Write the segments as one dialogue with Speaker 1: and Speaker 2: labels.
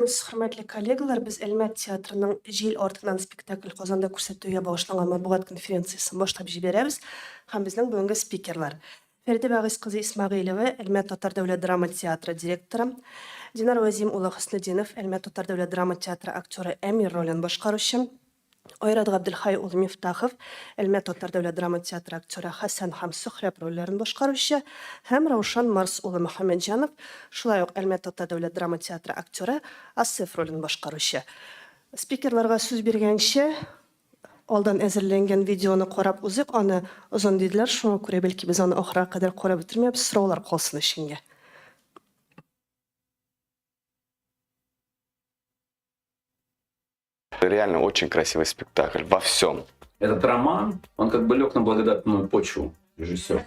Speaker 1: Hürmetli kollegalar, biz Elmet Tiyatro'nun Jil ortadan spektakl Qozonda ko'rsatuvga bag'ishlangan matbuot konferensiyasini boshlab beramiz. Ham bizning bugungi spikerlar. Feride Bag'is qizi Ismag'ilova, Elmet Tatar davlat drama teatri direktori, Dinar Vazimullo Husnidinov, Elmet Tatar davlat drama teatri aktyori Emir rolini boshqaruvchi, Oyrat Abdulhay ul Miftahov, Elmet Tatar davlat drama teatri aktyori Hasan ham Suhrab rollerini boshqaruvchi, ham Ravshan Mars ul Muhammadjanov, shulay uq Elmet Tatar davlat drama teatri aktyori Asif rolini boshqaruvchi. Spikerlarga so'z bergancha oldan әзірленген videoni qarab uziq, оны uzun dediler. Şuna göre belki biz onu oxira kadar qarab bitirmeyip sıralar qalsın işinge.
Speaker 2: Реально очень красивый спектакль во всем.
Speaker 3: Этот роман, он как бы лег на благодатную почву режиссера.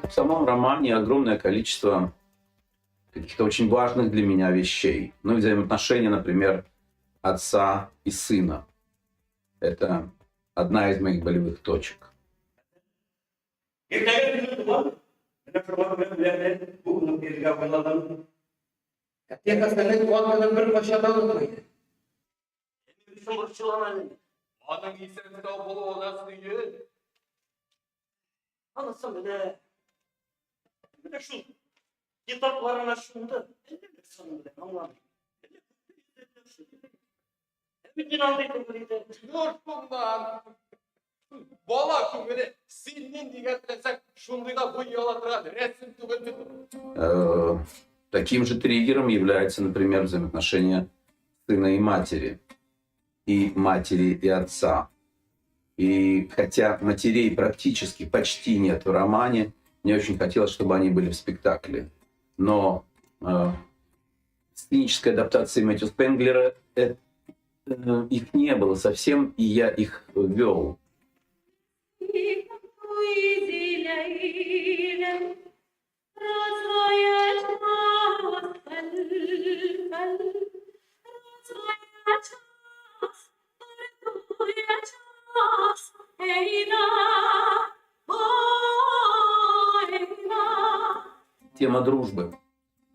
Speaker 3: В самом романе огромное количество каких-то очень важных для меня вещей. Ну, взаимоотношения, например, отца и сына. Это одна из моих болевых точек.
Speaker 4: Anlasam bir de şu kitaplarına şunda sanırım anladım. Bütün anlayışım böyle.
Speaker 5: Yok bundan. Bala kim böyle senin diyetlesek şundayla bu yola tırad. Resim tübetü.
Speaker 3: Таким же триггером является, например, взаимоотношения сына и матери и отца. И хотя матерей практически почти нет в романе, мне очень хотелось, чтобы они были в спектакле. Но сценической адаптации Мэтью Спенглера их не было совсем, и я их вел.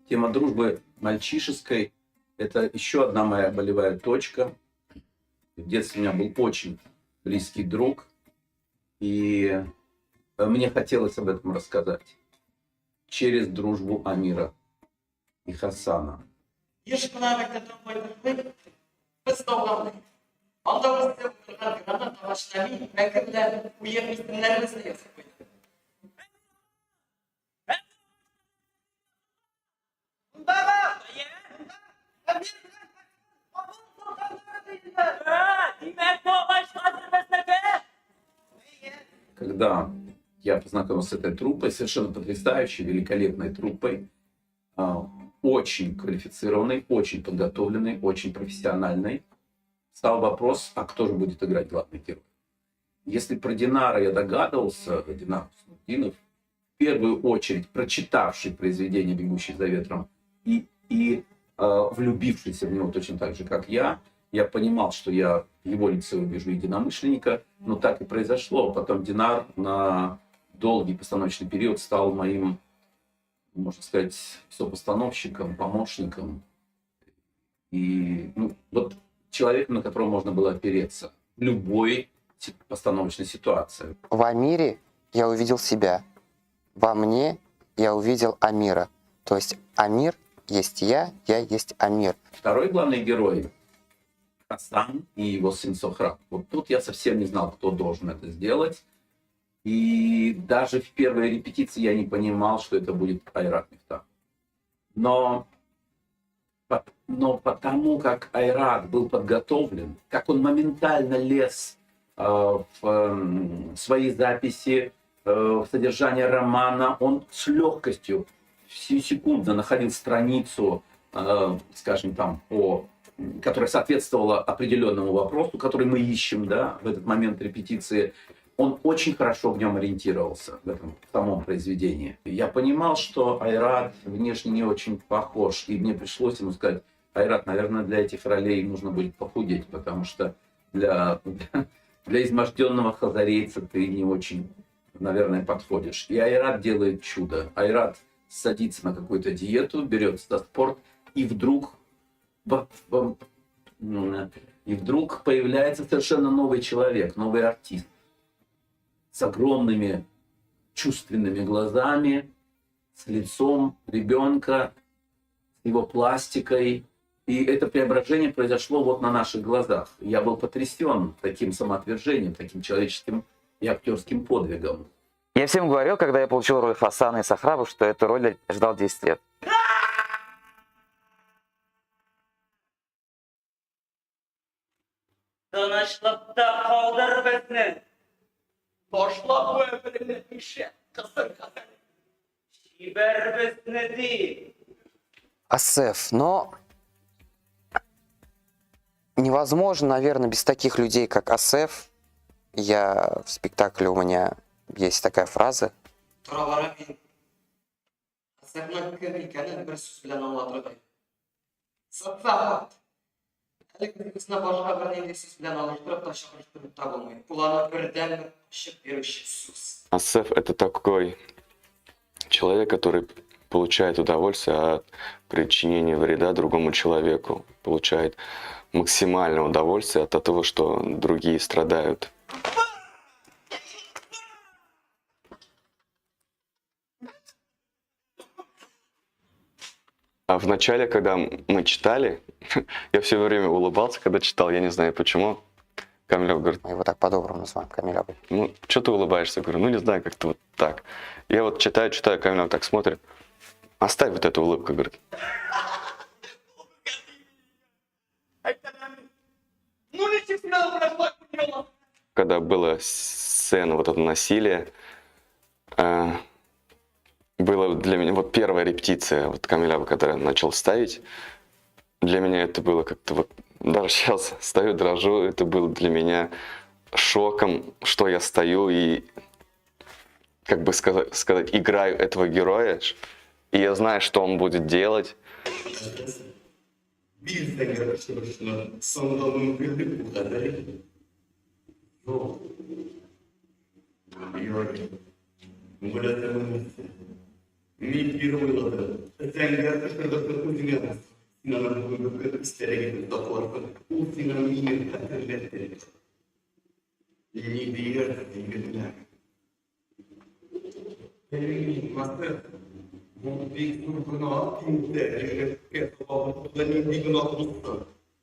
Speaker 3: Тема дружбы мальчишеской – это еще одна моя болевая точка. В детстве у меня был очень близкий друг, и мне хотелось об этом рассказать через дружбу Амира и Хасана. Когда я познакомился с этой труппой, совершенно потрясающей, великолепной труппой, очень квалифицированной, очень подготовленной, очень профессиональной, стал вопрос, а кто же будет играть главный герой? Если про Динара я догадывался, Динар Хуснутдинов, в первую очередь прочитавший произведение «Бегущий за ветром» и влюбившийся в него точно так же, как я понимал, что я в его лице увижу единомышленника, но так и произошло. Потом Динар на долгий постановочный период стал моим, можно сказать, сопостановщиком, помощником. И вот человеком, на которого можно было опереться в любой постановочной ситуации.
Speaker 6: В Амире я увидел себя. Во мне я увидел Амира. То есть Амир есть я есть Амир.
Speaker 3: Второй главный герой — Хасан и его сын Сохраб. Вот тут я совсем не знал, кто должен это сделать. И даже в первой репетиции я не понимал, что это будет Айрат Мифтах. Но потому как Айрат был подготовлен, как он моментально лез в свои записи, в содержание романа, он с легкостью секунду находил страницу, скажем там, которая соответствовала определенному вопросу, который мы ищем, да, в этот момент репетиции, он очень хорошо в нем ориентировался, в самом произведении. Я понимал, что Айрат внешне не очень похож, и мне пришлось ему сказать: Айрат, наверное, для этих ролей нужно будет похудеть, потому что для изможденного хазарейца ты не очень, наверное, подходишь. И Айрат делает чудо. Айрат садится на какую-то диету, берется за спорт, и вдруг появляется совершенно новый человек, новый артист с огромными чувственными глазами, с лицом ребенка, с его пластикой. И это преображение произошло вот на наших глазах. Я был потрясен таким самоотвержением, таким человеческим и актерским подвигом.
Speaker 7: Я всем говорил, когда я получил роль Хасана и Сахрабу, что эту роль я ждал 10 лет.
Speaker 4: Тынычлыкта калдыр безне.
Speaker 5: Ташла bu ömrünü işe. Kısır.
Speaker 4: Җибәр безне ди.
Speaker 6: Асеф, но невозможно, наверное, без таких людей, как Асеф. В спектакле у меня есть такая фраза.
Speaker 8: Туралары мин Асефның кем икәнен бер сүз белән аңлатырга телим. Сафат. Әлеге кызны башка бер нинди сүз белән алыштырып та чагыштырып та булмый. Ул аны бердән ачып бирүче сүз.
Speaker 2: Асеф — это такой человек, который получает удовольствие от причинения вреда другому человеку, получает максимальное удовольствие от того, что другие страдают. А в начале, когда мы читали, я все время улыбался, когда читал, я не знаю почему. Камилёв говорит:
Speaker 6: Мы его так по-доброму называем, Камилёв.
Speaker 2: ну, что ты улыбаешься? Я говорю: ну, не знаю, как-то вот так. Я вот читаю, Камилёв так смотрит: оставь вот эту улыбку, говорит.
Speaker 5: Ну, не честно, прошла кунила.
Speaker 2: Когда была сцена вот это насилие, было для меня, вот первая репетиция, вот Камилява, когда я начал ставить, для меня это было как-то вот, даже сейчас стою, дрожу, это было для меня шоком, что я стою и, как бы сказать, играю этого героя, и я знаю, что он будет делать.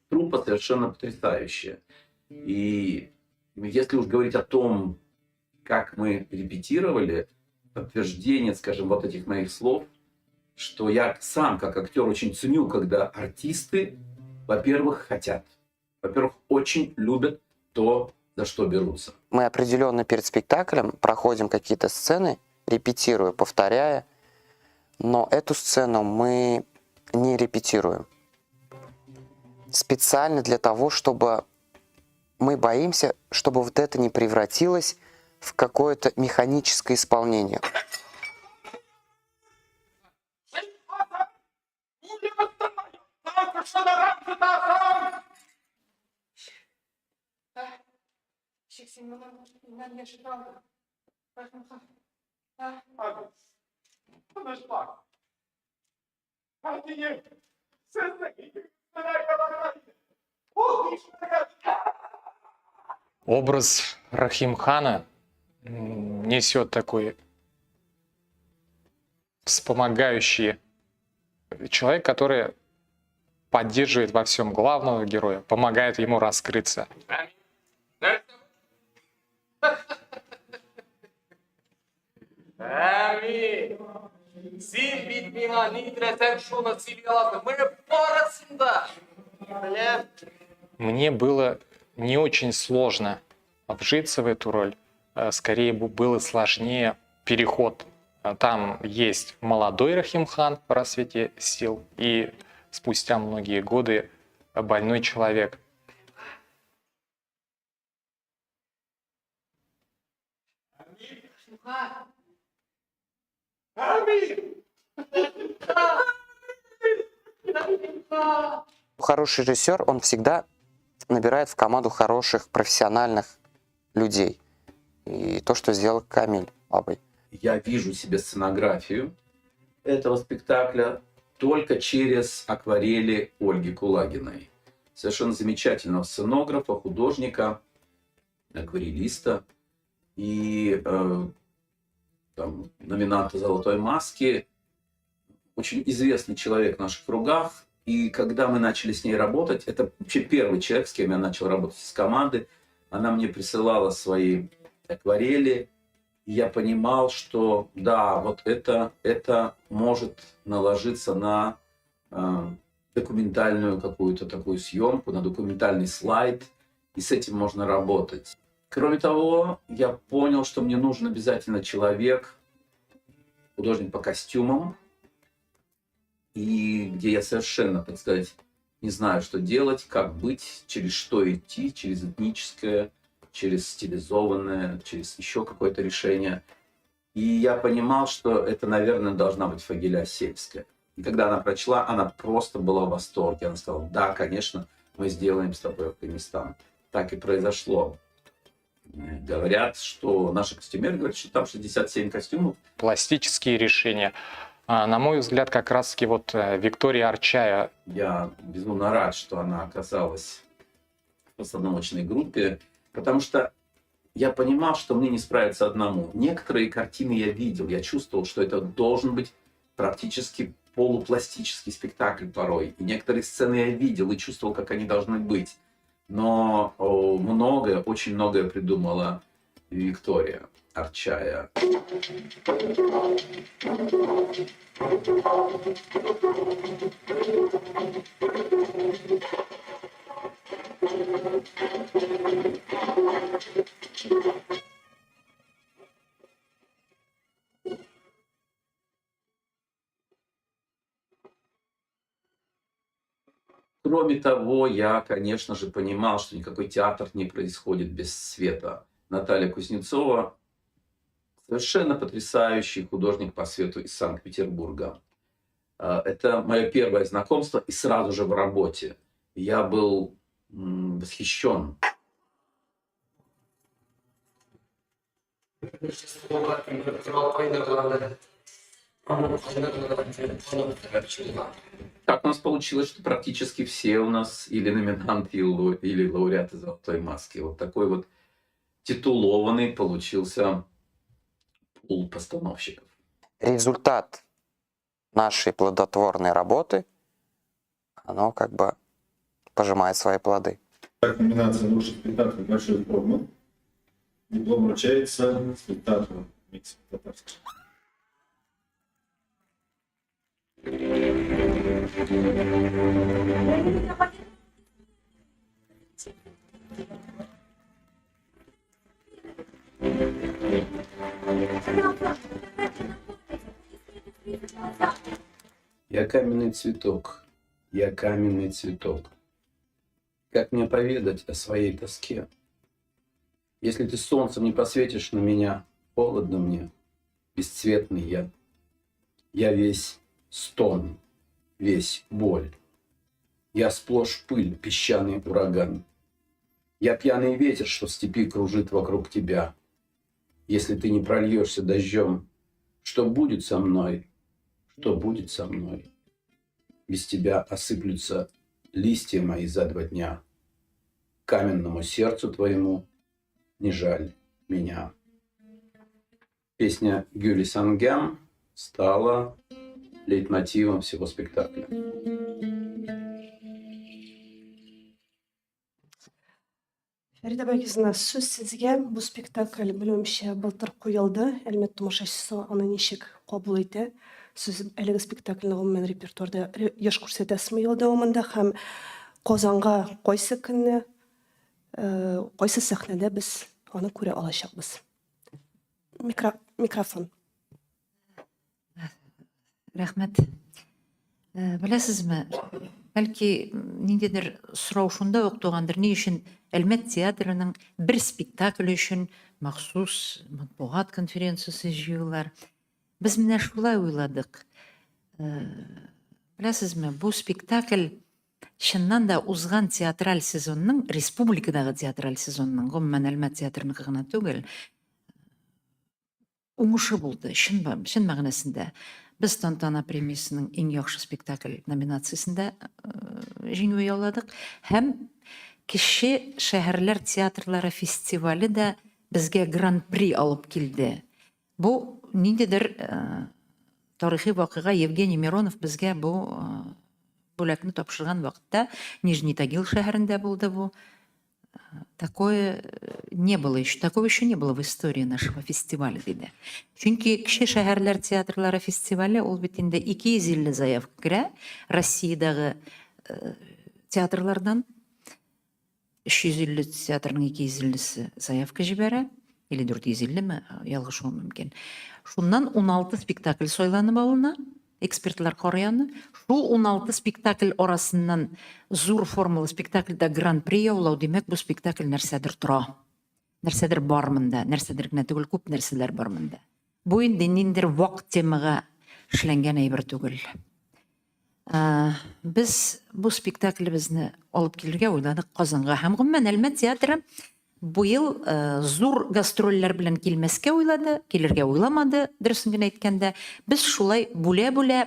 Speaker 3: Труппа совершенно потрясающая. И если уж говорить о том, как мы репетировали, подтверждение, скажем, вот этих моих слов, что я сам, как актер, очень ценю, когда артисты, во-первых, хотят. Во-первых, очень любят то, за что берутся.
Speaker 6: Мы определенно перед спектаклем проходим какие-то сцены, репетируя, повторяя, но эту сцену мы не репетируем. Специально для того, чтобы мы боимся, чтобы вот это не превратилось в какое-то механическое исполнение.
Speaker 9: Образ Рахимхана несет такой вспомогающий человек, который поддерживает во всем главного героя, помогает ему раскрыться.
Speaker 5: Сен бит миңа ни теләсәң, шуны сөйли аласың. Менә барысында. Беләм.
Speaker 9: Мне было не очень сложно вжиться в эту роль. Скорее было сложнее переход Там есть молодой Рахимхан в рассвете сил и спустя многие годы больной человек.
Speaker 6: Хороший режиссер, он всегда набирает в команду хороших, профессиональных людей. И то, что сделал Камиль Абай.
Speaker 3: Я вижу себе сценографию этого спектакля только через акварели Ольги Кулагиной. Совершенно замечательного сценографа, художника, акварелиста и там, номинанта «Золотой маски». Очень известный человек в наших кругах. И когда мы начали с ней работать, это вообще первый человек, с кем я начал работать из команды. Она мне присылала свои акварели. И я понимал, что да, вот это может наложиться на документальную какую-то такую съемку, на документальный слайд. И с этим можно работать. Кроме того, я понял, что мне нужен обязательно человек, художник по костюмам, и где я совершенно, так сказать, не знаю, что делать, как быть, через что идти, через этническое, через стилизованное, через еще какое-то решение. И я понимал, что это, наверное, должна быть Фагиля Сельская. И когда она прочла, она просто была в восторге. Она сказала: да, конечно, мы сделаем с тобой Афганистан. Так и произошло. Говорят, что наши костюмеры говорят, что там 67 костюмов.
Speaker 9: Пластические решения. На мой взгляд, как раз-таки вот Виктория Арчая.
Speaker 3: Я безумно рад, что она оказалась в постановочной группе, потому что я понимал, что мне не справиться одному. Некоторые картины я видел, я чувствовал, что это должен быть практически полупластический спектакль порой. И некоторые сцены я видел и чувствовал, как они должны быть. Но многое, очень многое придумала Виктория Арчая. Кроме того, я, конечно же, понимал, что никакой театр не происходит без света. Наталья Кузнецова совершенно потрясающий художник по свету из Санкт-Петербурга. Это мое первое знакомство, и сразу же в работе. Я был восхищен. Так у нас получилось, что практически все у нас или номинанты, или лауреаты «Золотой маски». Вот такой вот титулованный получился пул постановщиков.
Speaker 6: Результат нашей плодотворной работы, оно как бы пожимает свои плоды.
Speaker 10: Так, номинация «Лучший спектакль большой формы». Диплом вручается спектаклю «Микс татарский».
Speaker 3: Я каменный цветок, я каменный цветок. Как мне поведать о своей тоске? Если ты солнцем не посветишь на меня, холодно мне, бесцветный я. Я весь стон, весь боль. Я сплошь пыль, песчаный ураган. Я пьяный ветер, что в степи кружит вокруг тебя. Если ты не прольешься дождем, что будет со мной? Что будет со мной? Без тебя осыплются листья мои за 2 дня. Каменному сердцу твоему не жаль меня. Песня Гюли Сангям стала лейтмотивом всего спектакля.
Speaker 1: Фарида Бәкизовна, сөз сізге. Бұл спектакль білуімше былтыр қойылды. Әлмет тамашашысы аны ничек кабул итә? Сіз әлеге спектакльне гомумән репертуарда еш күрсәтәсезме ел дәвамында һәм Казанга кайсы көнне, кайсы сәхнәдә без аны күрә алачакбыз? Микрофон.
Speaker 11: Рәхмәт. Беләсезме, бәлки ниндидер сорау шунда ук тугандыр, ни өчен Әлмәт театрының бер спектакль өчен махсус матбугат конференциясе җыюлар. Без менә шулай уйладык. Беләсезме, бу спектакль чыннан да узган театраль сезонның, республикадагы театраль сезонның, гомумән Әлмәт театрыныкы гына түгел, уңышы булды, чын мәгънәсендә. Без Тантана премиясының иң яхшы спектакль номинациясендә җиңү яуладык һәм кеше шәһәрләр театрлары фестивале дә безгә гран-при алып килде. Бу ниндидер тарихи вакыйга. Евгений Миронов безгә бу бүләкне тапшырган вакытта Нижний Тагил шәһәрендә булды бу. Такое не было еще, такого еще не было в истории нашего фестиваля, диде. Чөнки кеше шәһәрләр театрлары фестивале ул бит инде 250 заявка керә Россиядагы театрлардан. 350 театрның 250-се заявка җибәрә, или 450-ме, ялгышуым мөмкин. Шуннан 16 спектакль сайланып алына, экспертлар карыяны. Шул 16 спектакль арасыннан зур формалы спектакльдә гран-при яулау, димәк, бу спектакль нәрсәдер тора. Нәрсәдер бар монда, нәрсәдер генә түгел, күп нәрсәләр бар монда. Бу инде ниндидер вак темага эшләнгән әйбер түгел. Без бу спектаклебезне алып килергә уйладык Казанга һәм гомумән Әлмәт театры бу ел зур гастрольләр белән килмәскә уйлады, килергә уйламады, дөресен генә әйткәндә. Без шулай бүлә-бүлә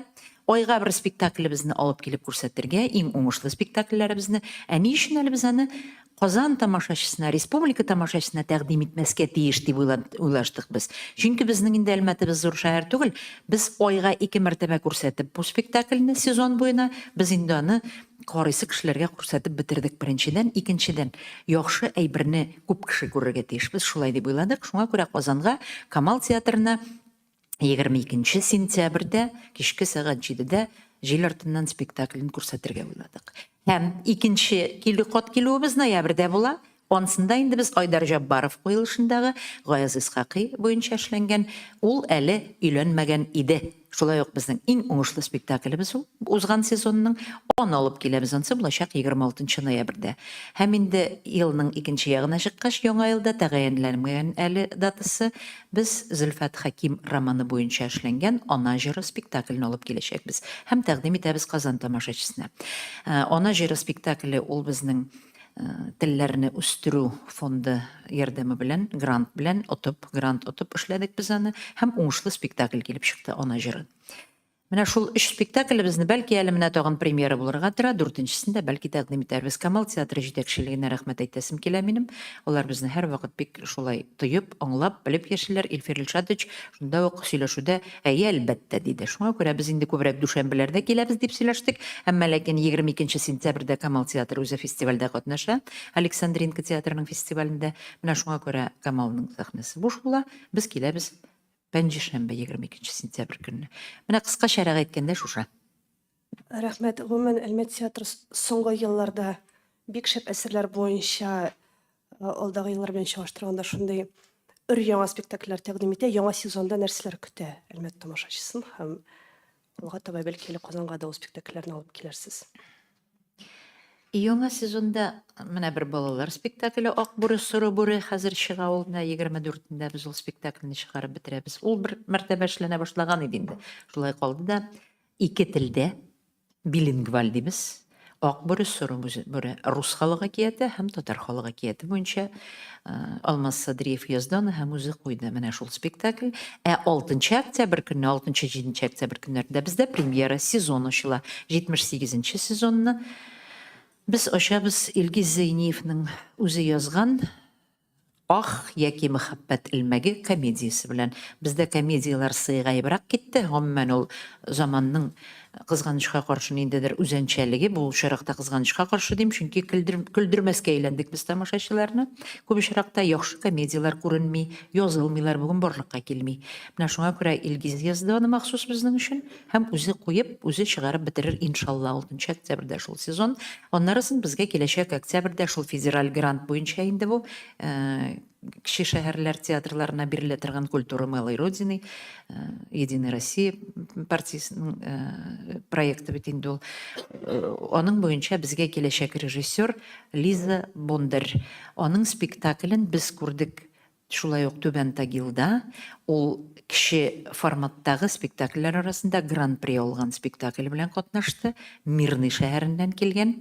Speaker 11: айга бер спектаклебезне алып килеп күрсәтергә, иң уңышлы спектакльләребезне. Ни өчен әле без аны Казан тамашачысына, республика тамашачысына тәкъдим итмәскә тиеш дип уйлаштык без. Чөнки безнең инде Әлмәтебез зур шәһәр түгел. Без айга 2 мәртәбә күрсәтеп бу спектакльне сезон буена, без инде аны карыйсы кешеләргә күрсәтеп бетердек беренчедән, икенчедән. Яхшы әйберне күп кеше күрергә тиеш. Без шулай дип уйладык. Шуңа күрә Казанга, Камал театрына 22 сентябрьдә кичке сәгать 7-дә җил артыннан спектаклен күрсәтергә уйладык. Һәм икенче кат килүебез ноябрьдә була. Онсында инде без Айдар Җаббаров куелышындагы Гаяз Исхакый буенча эшләнгән. Ул әле өйләнмәгән иде. Шулай ук безнең иң уңышлы спектаклебез ул. Узган сезонның аны алып киләбез, ансы булачак 26 ноябрьдә. Һәм инде елның икенче ягына чыккач, яңа елда тәгаенләнмәгән әле датасы без Зөлфәт Хаким романы буенча эшләнгән Ана җыры спектаклен алып киләчәкбез. Һәм тәкъдим итәбез Казан тамашачысына. Ана җыры спектакле ул безнең телләрне үстерү фонды ярдәме белән, грант отып эшләдек без аны, һәм уңышлы спектакль килеп чыкты Ана җыры. Менә шул 3 спектаклебезне бәлки әле менә тагын премьера булырга тора, 4-нчесендә бәлки тәкъдим итәрбез. Камал театры җитәкчелегенә рәхмәт әйтәсем килә минем. Алар безне һәр вакыт бик шулай тоеп, аңлап, белеп яшиләр. Илфир Илшатович шунда ук сөйләшүдә әлбәттә диде. Шуңа күрә без инде күбрәк дүшәмбеләрдә киләбез дип сөйләштек. Әмма ләкин 22 сентябрьдә Камал театры үзе фестивальдә катнаша, Александринка театрының фестивалендә. Менә шуңа күрә Камалның сәхнәсе буш була. Без киләбез Пәнҗешәмбе 22 сентябрь көнне. Менә кыскачарак әйткәндә шуша.
Speaker 1: Рәхмәт. Гомумән Әлмәт театры соңгы елларда бик шәп әсәрләр буенча алдагы еллар белән чагыштырганда шундый өр-яңа спектакльләр тәкъдим итә. Яңа сезонда нәрсәләр көтә Әлмәт тамашачысын һәм алга таба бәлки Казанга да ул спектакльләрне алып киләрсез.
Speaker 11: Яңа сезонда менә бер балалар спектакле Ак бүре, Соры бүре хәзер чыга, ул 24-ндә без ул спектакльне чыгарып бетерәбез. Ул бер мәртәбә эшләнә башлаган иде инде. Шулай калды да 2 телдә билингваль дибез. Ак бүре, Соры бүре рус халык әкияте һәм татар халык әкияте буенча Алмаз Садриев язды һәм үзе куйды менә шул спектакль. 6 октябрь көнне, 6-7 октябрь көннәрендә бездә премьера сезон ачыла. 78-нче сезонны без ачабыз Илгиз Зәйниевның үзе язган Ах яки мәхәббәт илмәге комедиясе белән. Бездә комедиялар сыйгайбрак китте. Гомумән ул заманның кызганычка каршы ниндидер үзенчәлеге, бу шаракта кызганычка каршы дим, чөнки көлдермәскә әйләндек без тамашачыларны. Күп очракта яхшы комедиялар күренми, язылмыйлар, бүген барлыкка килми. Менә шуңа күрә Илгиз язды аны махсус безнең өчен һәм үзе куеп, үзе чыгарып бетерер иншалла 6 октябрьдә шул сезон. Аннарысын безгә киләчәк октябрьдә шул федераль грант буенча инде бу кіші шәһәрләр театрларына бирелә торган культура малой родины, Единая Россия партиясының проекты бит инде ул. Аның буенча безгә киләчәк режиссер Лиза Бондар. Аның спектаклен без күрдек шулай ук Түбән Тагилда. Ул кеше форматтагы спектакльләр арасында гран-при алган спектакль белән катнашты. Мирный шәһәреннән килгән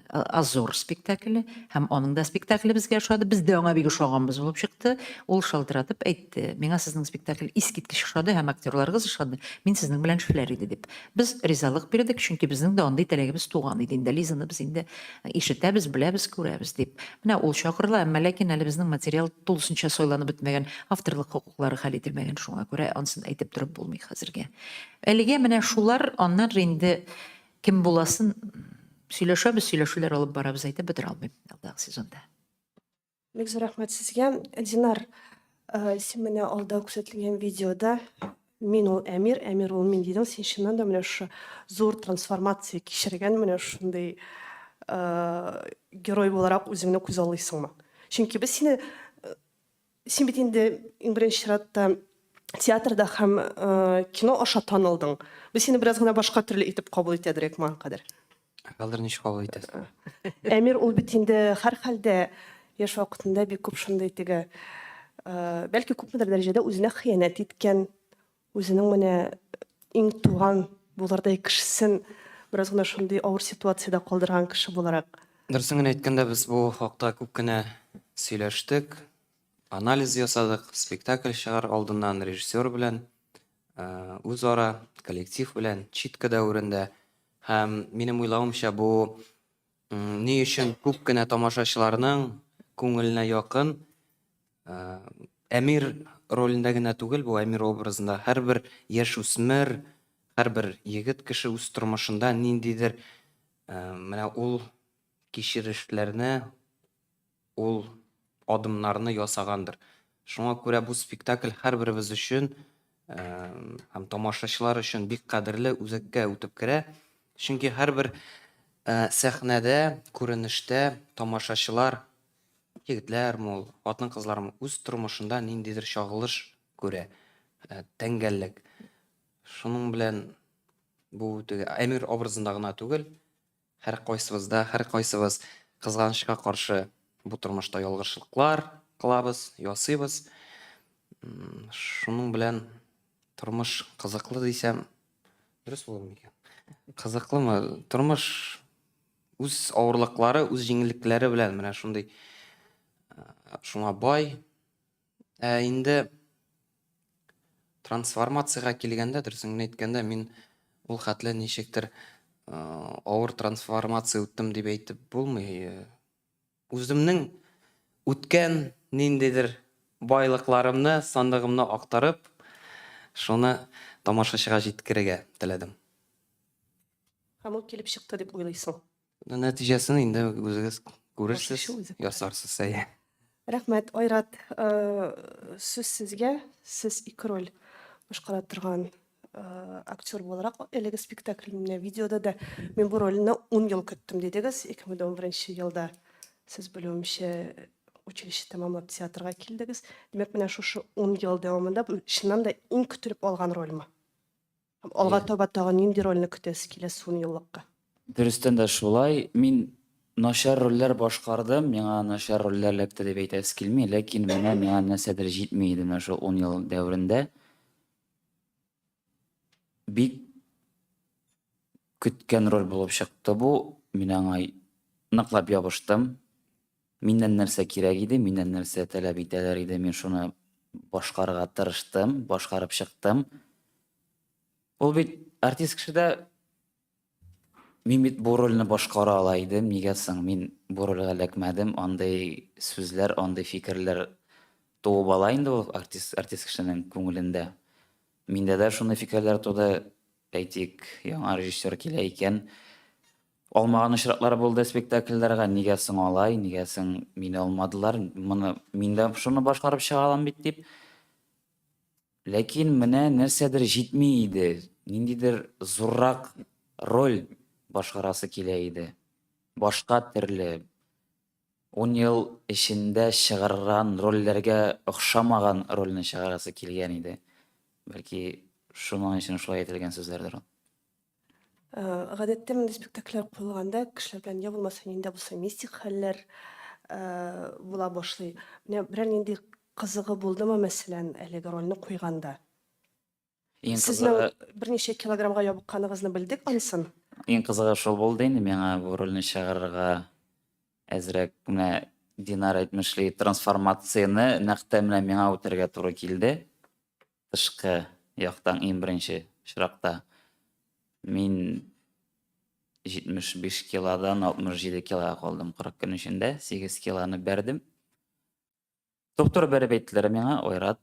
Speaker 11: Азор спектакле һәм аның да спектакле безгә ошады. Без дә аңа бик ошаганбыз булып чыкты. Ул шалтыратып әйтте: "Миңа сезнең спектакль искиткеч ошады һәм актерларыгыз ошады. Мин сезнең белән эшләр иде" дип. Без ризалык бирдек, чөнки безнең дә андый теләгебез туган иде. Инде Лизаны без инде ишетәбез, беләбез, күрәбез дип. Менә ул чакырыла, әмма ләкин әле безнең материал тулысынча сайланып бетмәгән, авторлык хокуклары хәл ителмәгән, шуңа күрә анысын әйтеп торып булмый хәзергә. Әлегә менә шулар, аннан инде кем буласын сөйләшәбез, сөйләшүләр алып барабыз, әйтеп бетер алмыйм алдагы сезонда.
Speaker 1: Бик зур рәхмәт сезгә. Динар, син менә алда күрсәтелгән видеода мин ул Әмир, Әмир ул мин дидең. Син чыннан да менә шу зур трансформация кичергән, менә шундый герой буларак үзеңне күз алыйсыңмы? Чөнки без син бит инде иң беренче чиратта театрда һәм кино аша танылдың. Без сине бераз гына башка төрле итеп кабул итәдерәк моңа кадәр.
Speaker 6: Хәзер ничек кабул итәсез?
Speaker 1: Әмир ул бит инде һәрхәлдә яшь вакытында бик күп шундый теге, бәлки күпмедер дәрәҗәдә үзенә хыянат иткән, үзенең менә иң туган булырдай кешесен бераз гына шундый авыр ситуациядә калдырган кеше буларак.
Speaker 6: Дөресен генә әйткәндә, без бу хакта күп кенә сөйләштек, анализ ясадык, спектакль чыгар алдыннан режиссер белән, үзара коллектив белән, читка дәврендә. Һәм минем уйлавымча бу ни өчен күп кенә тамашачыларның күңеленә якын. Әмир ролендә генә түгел, бу Әмир образында һәрбер яшь үсмер, һәрбер егет кеше үз тормышында ниндидер менә ул кичерешләрне, ул адымнарны ясагандыр. Шуңа күрә бу спектакль һәрберебез өчен һәм тамашачылар өчен бик кадерле үзәккә үтеп керә. Чөнки һәрбер сәхнәдә, күренештә тамашачылар, егетләр, мул, хатын-кызлар үз тормышында ниндидер чагылыш күрә, тәңгәллек. Шуның белән бу Әмир образында гына түгел, һәр кайсыбыз кызганычка каршы бу тормышта ялгышлыклар кылабыз, ясыйбыз. Шуның белән тормыш кызыклы дисәм, дөрес булыр микән? Кызыклымы? Тормыш үз авырлыклары, үз җиңеллекләре белән менә шундый шуңа бай. Инде трансформацияга килгәндә, дөресен генә әйткәндә, мин ул хәтле ничектер авыр трансформация үттем дип әйтеп булмый. Үземнең үткән ниндидер байлыкларымны, сандыгымны актарып, шуны тамашачыга җиткерергә теләдем.
Speaker 1: Һәм ул килеп чыкты дип уйлыйсың.
Speaker 6: Нәтиҗәсен инде үзегез күрерсез, ясарсыз.
Speaker 1: Рәхмәт, Айрат. Сүз сезгә. Сез ике роль башкара торган актер буларак, әлеге спектакльне видеода да мин бу рольне 10 ел көттем дидегез. 2011 елда сез белүемчә училище тәмамлап театрга килдегез. Демәк, менә шушы 10 ел дәвамында бу чыннан да иң көтелеп алган рольме? Алга таба тагын нинди рольне көтәсез киләсе 10 еллыкка?
Speaker 12: Дөрестән дә шулай. Мин начар рольләр башкардым, миңа начар рольләр эләкте дип әйтәсе килми, ләкин менә миңа нәрсәдер җитми иде менә шул 10 ел дәврендә. Бик көткән роль булып чыкты бу. Мин аңа ныклап ябыштым. Миннән нәрсә кирәк иде, миннән нәрсә таләп итәләр иде, мин шуны башкарырга тырыштым, башкарып чыктым. Ул бит артист кешедә мин бит бу рольне башкара ала идем, нигә соң мин бу рольгә эләкмәдем, андый сүзләр, андый фикерләр туып ала инде ул артист кешенең күңелендә. Миндә дә шундый фикерләр туды, әйтик, яңа режиссер килә икән. Алмаган очраклар булды спектакльләргә, нигә соң алай, нигә соң мине алмадылар, мин дә шуны башкарып чыга алам бит дип. Ләкин менә нәрсәдер җитми иде, ниндидер зуррак роль башкарасы килә иде. Башка төрле 10 ел ішінде шығарған рольлерге ұқсамаған рөлін шығарасы келген иде. Бәлки шуның үшін шулай айтылған сөздердер ол.
Speaker 1: Гадәттә мондай спектакльләр куелганда кешеләр белән я булмаса нинди булса мистик хәлләр була башлый. Менә берәр нинди кызыгы булдымы мәсәлән әлеге рольне куйганда?
Speaker 12: Ең
Speaker 1: Сезнең
Speaker 12: қызығы,
Speaker 1: берничә килограммга ябыкканыгызны белдек ансын.
Speaker 12: ең қызығы шул болды инде миңа бу рольне шығарырга әзрәк менә Динар әйтмешли трансформацияны нәкъ менә миңа үтәргә туры килде. Тышкы яктан иң беренче чиракта мин 75 килодан 67 килога калдым 40 көн эчендә, 8 килоны бәрдем. Доктор бәреп әйттеләр миңа, Ойрат,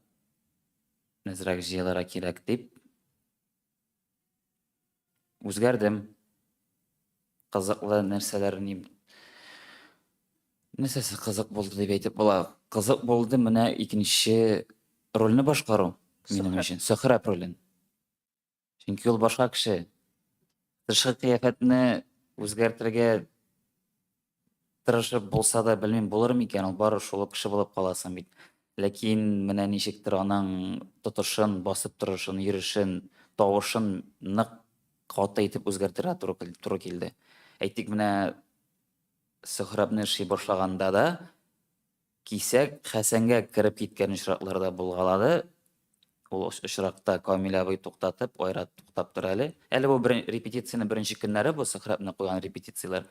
Speaker 12: әзрәк җыелырга кирәк дип. Үзгәрдем. Кызыклы нәрсәсе кызык булды дип әйтеп була. Кызык булды менә икенче рольне башкару минем өчен, Сөхрәп ролен. Чөнки ул башка кеше. Тышкы кыяфәтне үзгәртергә тырышып булса да, белмим, булыр микән, ул бары шул кеше булып каласың бит. Ләкин менә ничектер аның тотышын, басып торышын, йөрешен, тавышын нык каты итеп үзгәртергә туры килде. Әйтик, менә Сөхрәпне эшли башлаганда да кисәк Хәсәнгә кирип киткән очракларда булгалады. Ул очракта Камил абый туктатып, Ойрат туктап тор әле. Әле бу репетицияны беренче көннәре бу Сөхрәпне куйган репетициялар.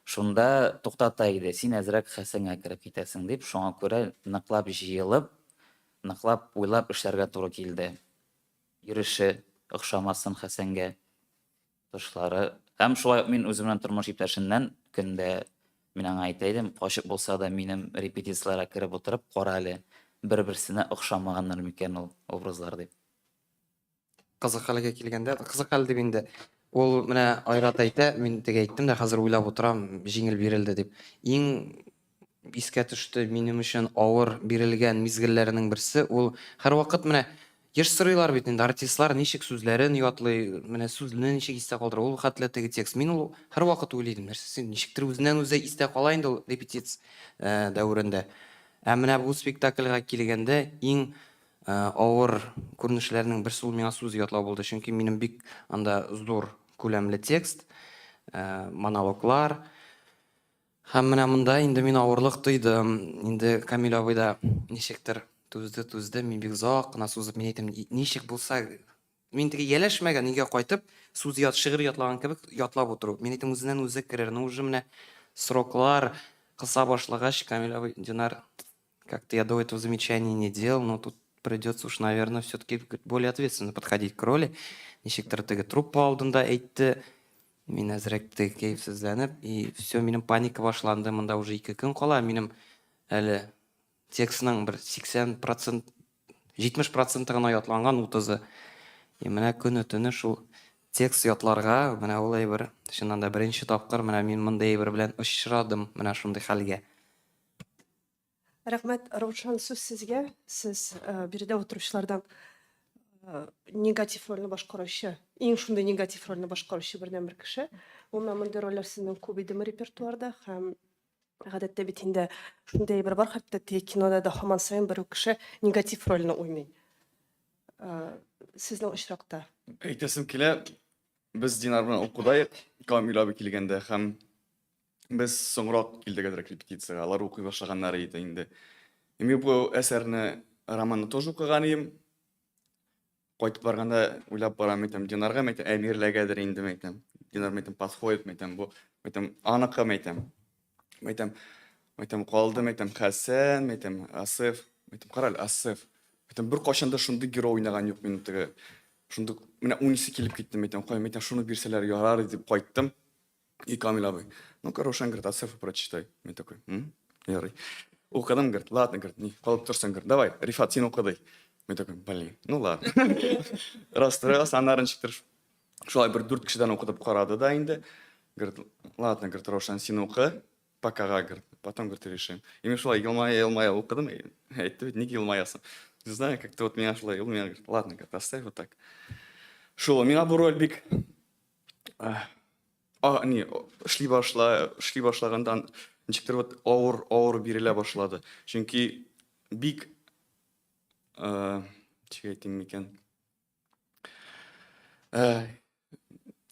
Speaker 12: Шунда туктата иде. Син әзрәк Хәсәнгә кирип китәсең дип, шуңа күрә ныклап җыелып, ныклап уйлап эшләргә туры килде. Йөреше охшамасын Хәсәнгә, тошлары. Һәм шулай мин үземнең тормыш иптәшемнән көндә мин аңа әйтә идем, качык булса да минем репетицияларга кирип утырып, кара әле, бер-берсенә охшамаганнар микән ул образлар дип.
Speaker 6: Кызык хәлгә килгәндә, кызык хәл дип инде ул менә Айрат әйтә, мин теге әйттем дә, хәзер уйлап утырам, җиңел бирелде дип. Иң искә төште минем өчен авыр бирелгән мизгелләрнең берсе, ул һәрвакыт менә еш сорыйлар бит инде, артистлар ничек сүзләрен ятлый, менә сүзне ничек истә калдыра, ул хәтле теге текст. Мин ул һәрвакыт уйлыйдым, нәрсә ничектер үзеннән үзе истә кала инде ул репетиция дәврендә. Ә менә бу спектакльгә килгәндә иң авыр күренешләрнең берсе ул миңа сүз ятлау булды, чөнки минем бик анда зур күләмле текст, монологлар. Һәм менә монда инде мин авырлык тойдым. Инде Камил абый да ничектер түзде, мин бик озак кына сузып, мин әйтем, ничек булса, мин теге яләшмәгән, нигә кайтып, сүз шигырь ятлаган кебек ятлап утыру. Мин әйтем, үзеннән үзе керер, уже менә сроклар кыса башлагач, Камил абый, Динар, как-то я до этого замечания не делал, но тут придется уж, наверное, все-таки более ответственно подходить к роли. Ничектер теге труппа алдында әйтте, мин әзрәк теге кәефсезләнеп, и все, минем паника башланды, монда уже 2 көн кала, минем әле текстның бер 80%, 70% гына ятланган, 30-ы. И менә көн өтүне шул текст ятларга, менә ул әйбер, чыннан да беренче тапкыр менә мин мондай әйбер белән очрадым, менә шундый хәлгә.
Speaker 1: Рәхмәт, Раушан, сүз сезгә. Сез биредә утыручылардан негатив рольне башкаручы, иң шундый негатив рольне башкаручы бердән бер кеше. Ул мондай рольләр сезнең күп идеме репертуарда һәм гадәттә бит инде шундый бер бар, хәтта теге кинода да һаман саен бер кеше негатив рольне уйный. Сезнең очракта.
Speaker 2: Әйтәсем килә, без Динар белән укудайык, Камил абый килгәндә һәм без соңрак килдек әзрәк репетициягә, алар укый башлаганнар иде инде. Мин бу әсәрне, романны тоже укыган идем. Кайтып барганда уйлап барам, әйтәм, Динарга әйтәм, әмирләгәдер инде әйтәм. Динар әйтәм, подходит, әйтәм, бу, әйтәм, аныкы әйтәм. Әйтәм, калдым, әйтәм, Хәсән, әйтәм, Асыф, әйтәм, карале, Асыф. Әйтәм, бер качанда шундый герой уйнаган юк мин теге. Шундый, менә 12 килеп киттем, әйтәм, кайм, әйтәм, шуны бирсәләр ярар дип кайттым. И Камил абый, ну, Рошан, говорит, Асыфа прочитай. Я такой, ярый. Укыдым, говорит, ладно, говорит, не, калып торсаң, говорит, давай, Рифат, син укыдай. Я такой, блин, ну ладно. Расстроился, анарынчыктыр. Шулай бер 4 кешедән укытып карады да инде. Говорит, ладно, говорит, Рошан, син укы, покага, говорит, потом, говорит, решим. И мен шулай елмая укыдым, әйтте, неге елмаясың? Не знаю, как-то вот меня шулай, ул меня говорит, ладно, говорит, оставь вот так. Шул, миңа бу роль бик эшли башлагандан ничектер вот ауыр беріле башлады. Чөнки бик ничек әйтим микән?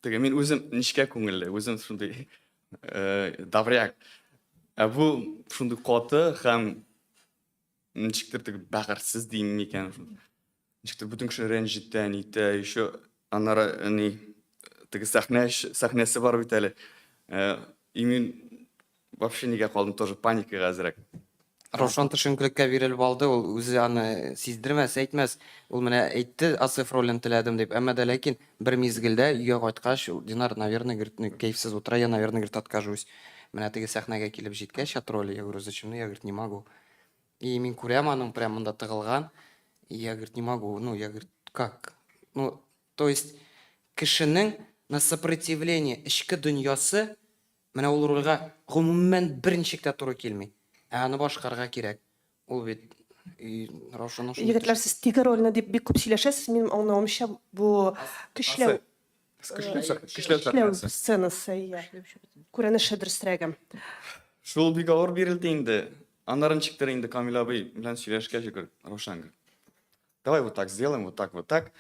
Speaker 2: Теге мин үзем ничкә күңелле, үзем шундый добряк. Бу шундый каты һәм ничектер теге бәгырьсез дим микән? Ничектер бүтән кеше рәнҗетә, нитә, еще аннары ни теге сәхнәсе бар бит әле. И мин вообще нигә калдым, тоже паникага әзрәк.
Speaker 6: Равшан төшенкелеккә бирелеп алды, ул үзе аны сиздермәс, әйтмәс. Ул менә әйтте, Асиф ролен теләдем дип. Әмма дә ләкин бер мизгелдә өйгә кайткач, Динар, наверное, говорит, кайфсыз утра, я, наверное, говорит, откажусь. Менә теге сәхнәгә килеп җиткәч, от роли, я говорю, зачем? Я, говорит, не могу. И мин күрәм аның прям монда тыгылган. И я, говорит, не могу. Ну, я, говорит, как? Ну, то есть кешенең на сопротивление эчке дөньясы менә ул рольгә гомумән берничек тә туры килми. Аны башкарга кирәк. Ул бит Равшанның
Speaker 1: Егетләр, сез теге рольне дип бик күп сөйләшәсез. Минем аңлавымча, бу көчләү сценасы, күренеше дөресрәге.
Speaker 2: Шул бик авыр бирелде инде. Аннары ничектер инде Камил абый белән сөйләшкәч, говорит, Равшан, говорит, давай вот так сделаем, вот так, вот так.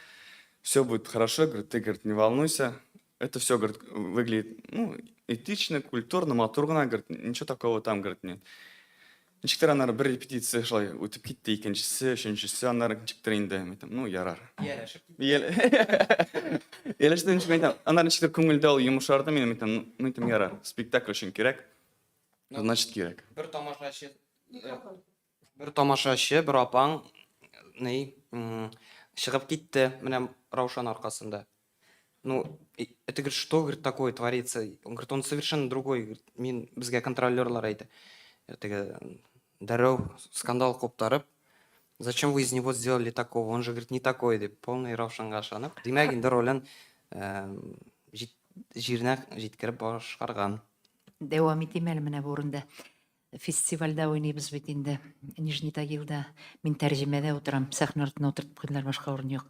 Speaker 2: Все будет хорошо, говорит, ты, говорит, не волнуйся. Это все, говорит, выглядит, ну, этично, культурно, матур гына, говорит, ничего такого там, говорит, нет. Ничектер аннары бер репетиция шулай үтеп китте, икенчесе, өченчесе, аннары ничектер инде, ну, ярар. Ияләшеп ничек әйтәм, аннары ничектер күңелдә ул йомшарды, мин әйтәм, ярар, спектакль өчен кирәк. Значит, кирәк.
Speaker 6: Бер тамашачы, бер апаң чыгып китте, менә Раушан аркасында. Ну, это, говорит, что, говорит, такое творится? Он говорит, он совершенно другой. Говорит, мин безгә контролерлар әйтә. Теге дәрәү скандал куптарып, зачем вы из него сделали такого? Он же, говорит, не такой, дип, полный Раушанга ышанып. Димәк, инде ролен җиренә җиткереп башкарган.
Speaker 11: Дәвам итим әле менә бу урында. Фестивальдә уйныйбыз бит инде. Нижний Тагилда мин тәрҗемәдә утырам, сәхнә артына утырып куйдылар, башка урын юк.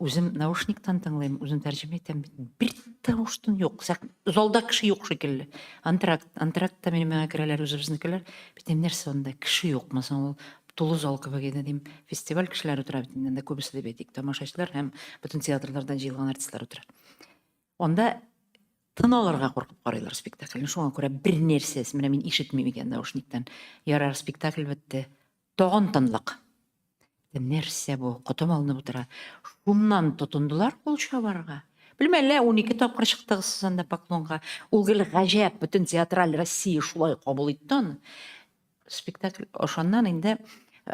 Speaker 11: Үзем наушниктан тыңлыйм, үзем тәрҗемә итәм. Бер тавыштан юк. Залда кеше юк шикелле. Антрактта миңа керәләр, үзебезнекеләр. Битем нәрсә анда кеше юкмы соң ул тулы зал кебек иде дим. Фестиваль кешеләр утыра бит инде, күбесе дип әйтик, тамашачылар һәм бөтен театрлардан җыелган артистлар утыра. Анда тын алырга куркып карыйлар спектакльне. Шуңа күрә бер нәрсәс, менә мин ишетмим икән наушниктан. Ярар, спектакль бетте. Тагын тынлык. Нәрсә бу? Котым алынып утыра. Шуннан тотындылар кул чабарга. Белмәле, 12 тапкыр чыктыгыз анда поклонга. Ул гел гаҗәп, бөтен театраль Россия шулай кабул итте аны. Спектакль ошаннан инде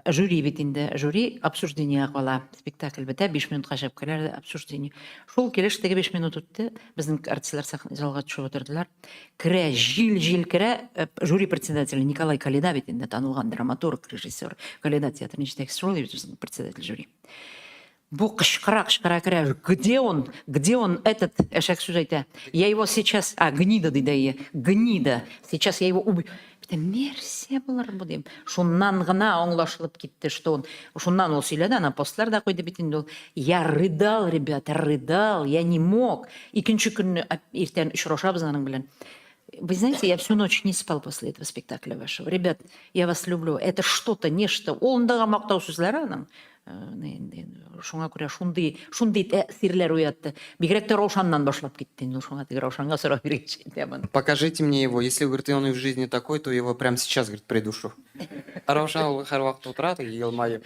Speaker 11: жюри бит инде, жюри обсуждение кала. Спектакль бетә, 5 минутка чыгып келәр обсуждение. Шул килеш теге 5 минут үтте. Безнең артистлар залга төшеп утырдылар. Керә, җил керә, жюри председателе Николай Калида бит инде, танылган драматург, режиссер, Калида театрының җитәкчесе ул бит председатель жюри. Бу кычкыра керә. Где он, этот эшәк сүз әйтә? Я его сейчас, гнида диде, гнида. Сейчас я его убью. Мерсе булар бу дим. Шуннан гына аңлашылып китте, что он. Шуннан ул сөйләде, ана постлар да куйды бит инде ул. Я рыдал, ребята, рыдал, я не мог. Икенче көнне иртән очрашабыз аның белән. Вы знаете, я всю ночь не спал после этого спектакля вашего. Ребят, я вас люблю. Это что-то, нечто. Ул ндагы мактау сүзләре аның. Шуңа күрә шундый тәэсирләр уятты. Бигрәк тә Раушаннан башлап китте. Шуңа теге Раушанга сорап биргәч әйтәм.
Speaker 6: Покажите мне его. Если, говорит, он и в жизни такой, то его прямо сейчас, говорит, придушу. А Раушан һәр вакыт утыра, елмаеп.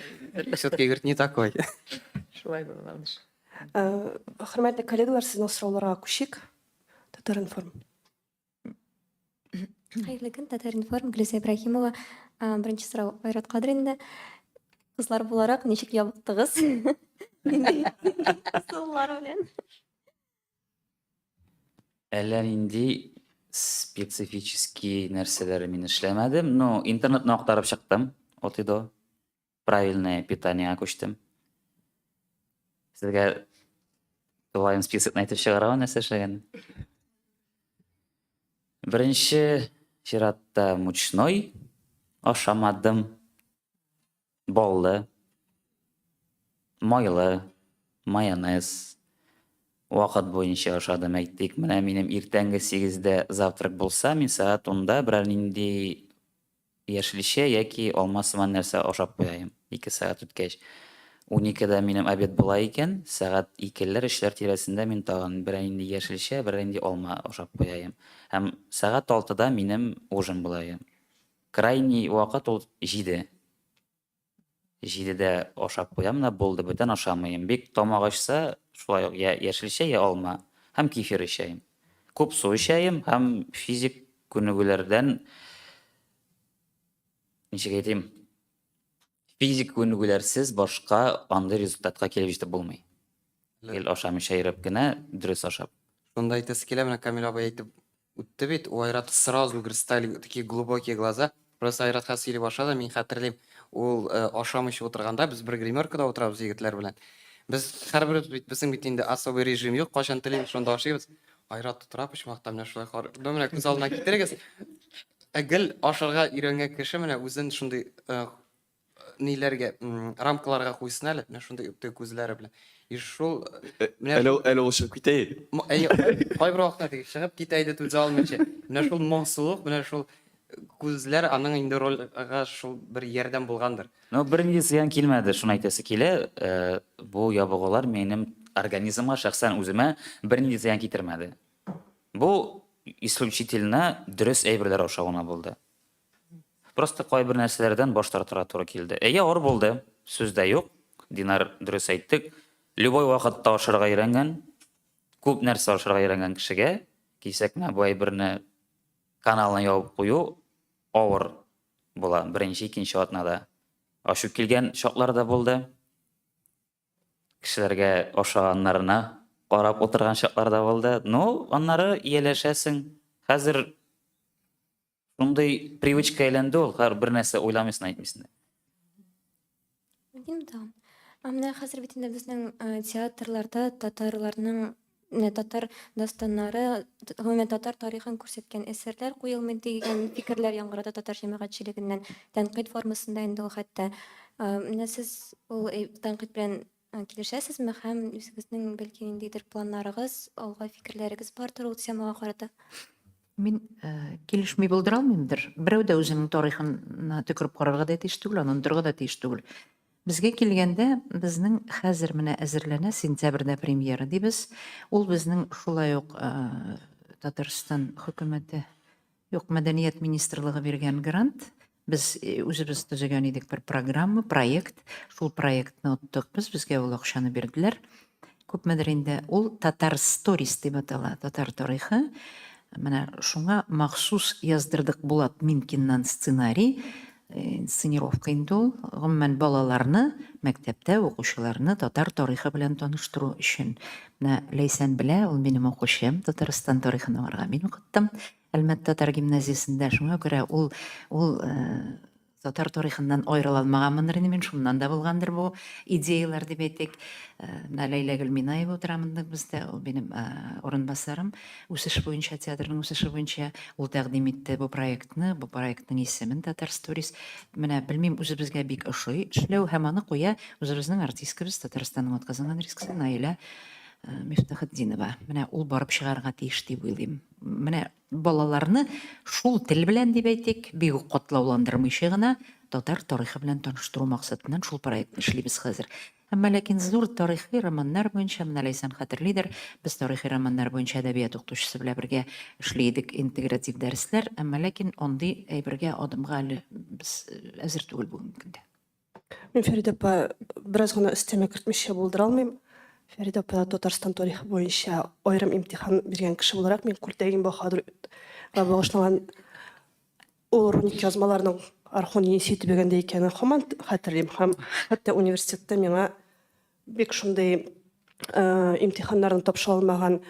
Speaker 6: Все-таки, говорит, не такой.
Speaker 11: Шулай була.
Speaker 1: Хөрмәтле коллегалар, сезнең сорауларга күчик. Татаринформ.
Speaker 13: Хәерле көн, Татаринформ, Гөлүзә Ибраһимова. Беренче сорау Айрат Кадринда. Кызлар буларак ничек ябыктыгыз? Суллар белән.
Speaker 12: Әллә нинди специфический нәрсәләр мин эшләмәдем, но интернетны актарып чыктым. Отыйдо. Правильное питание күчтем. Сезгә тулайым списокны әйтеп чыгарам, нәрсә эшләгән. Беренче чиратта мучной ашамадым. Баллы, майлы, майонез, вакыт буенча ашадым әйтик. Менә минем иртәнге 8-дә завтрак булса, мин сәгать 10-да берәр нинди яшелчә яки алма сыман нәрсә ашап куяйм. 2 сәгать үткәч. 12-дә минем обед була икән, сәгать 2-ләр 3-ләр тирәсендә мин тагын берәр нинди яшелчә, берәр нинди алма ашап куяйм. Һәм сәгать 6-да минем ужин була. Крайний вакыт ул 7. 7-дә ашап куям, менә булды, бүтән ашамыйм. Бик тамак ачса, шулай ук я яшелчә, я алма һәм кефир эчәйм. Күп су эчәйм һәм физик күнегүләрдән ничек әйтим? Физик күнегүләрсез башка андый результатка килеп җитеп булмый. Ил ашамыйча йөреп кенә дөрес ашап.
Speaker 6: Шунда әйтәсе килә, менә Камил абый әйтеп үтте бит, у Айрата сразу кристаль такие глубокие глаза. Просто Айратка сөйли башлады, мин хәтерлим, ул ашамыйча утырганда, без бер гримеркада утырабыз егетләр белән. Без һәрберебез бит безнең бит инде особый режим юк, качан телибез шунда ашыйбыз. Айрат тутыра почмакта менә шулай карый. Менә күз алдына китерегез. Гел ашарга өйрәнгән кеше менә үзен шундый ниләргә, рамкаларга куйсын әле, менә шундый үпте күзләре белән. И шул
Speaker 2: Әле ул чыгып китә.
Speaker 6: кайбер вакытта тик чыгып китә иде түзә алмыйча. Менә шул моңсулык, менә шул күзләр аның инде рольга шул бер ярдәм булгандыр.
Speaker 12: Ну, бер нинди зыян килмәде, шуны әйтәсе килә. Бу ябыгулар минем организмга, шәхсән үземә бер нинди зыян китермәде. Бу исключительно дөрес әйберләр ашавына булды. Просто кайбер нәрсәләрдән баш тартырга туры килде. Авыр булды, сүз дә юк. Динар дөрес әйттек. Любой вакытта ашарга өйрәнгән, күп нәрсә ашарга өйрәнгән кешегә кисәкне бу әйберне каналын ябып кую авыр була. Беренче, икенче атнада ашып килгән чаклар да булды. Кешеләргә ашаганнарына карап утырган чаклар да булды. Ну, аннары ияләшәсең. Хәзер шундый привычка әйләнде ул, бер нәрсә уйламыйсың, әйтмисең.
Speaker 13: Менә хәзер бит инде безнең театрларда татарларның татар дастаннары, гомумән татар тарихын күрсәткән әсәрләр куелмый дигән фикерләр яңгырады татар җәмәгатьчелегеннән. Тәнкыйть формасында инде ул хәтта. Менә сез ул тәнкыйть белән килешәсезме һәм үзегезнең бәлки ниндидер планнарыгыз, алга фикерләрегез бардыр ул темага карата?
Speaker 11: Мин килешми булдыра алмыймдыр. Берәү дә үзенең тарихына төкереп карарга да тиеш түгел, аны онытырга да тиеш түгел. Безгә килгәндә, безнең хәзер менә әзерләнә сентябрьдә премьера дибез. Ул безнең шулай ук Татарстан хөкүмәте, юк, мәдәният министрлыгы биргән грант. Без үзебез төзегән идек бер программа, проект. Шул проектны оттык без, безгә ул акчаны бирделәр. Күпмедер инде ул Татар Stories дип атала, татар тарихы. Менә шуңа махсус яздырдык Булат Минкиннан сценарий, инсценировка инде ул. Гомумән балаларны, мәктәптә укучыларны татар тарихы белән таныштыру өчен. Менә Ләйсән белә, ул минем укучым, Татарстан тарихын аңарга мин укыттым. Әлмәт татар гимназиясендә, шуңа күрә ул татар тарихыннан аерыла алмаганмындыр инде мин, шуннан да булгандыр бу идеялар дип әйтик. Менә Ләйлә Гөлминаева утырамындык бездә, ул минем урынбасарым. Үсеш буенча, театрның үсеше буенча ул тәкъдим итте бу проектны, бу проектның исемен Татар Stories. Менә белмим, үзебезгә бик ошый эшләү һәм аны куя үзебезнең артисткабыз, Татарстанның атказанган артисткасы Наиля Мифтахетдинова. Менә ул барып чыгарга тиеш дип уйлыйм. Менә балаларны шул тел белән дип әйтик, бик үк катлауландырмыйча гына татар тарихы белән таныштыру максатыннан шул проектны эшлибез хәзер. Әмма ләкин зур тарихи романнар буенча, менә Ләйсән хәтерлидер, без тарихи романнар буенча әдәбият укытучысы белән бергә эшлидек интегратив дәресләр, әмма ләкин андый әйбергә адымга әле без әзер түгел бүгенге көндә.
Speaker 1: Мин Фәридә апа бераз гына өстәмә кертмичә булдыра алмыйм. Фәридә апа Татарстан тарихы буенча аерым имтихан биргән кеше буларак мин Күлтәгин Баһадурга багышланган ул руник язмаларның архуни ситебегәндә икәнен һаман хәтерлим. Һәм хәтта университетта миңа бик шундый имтиханнарны тапшыра алмаган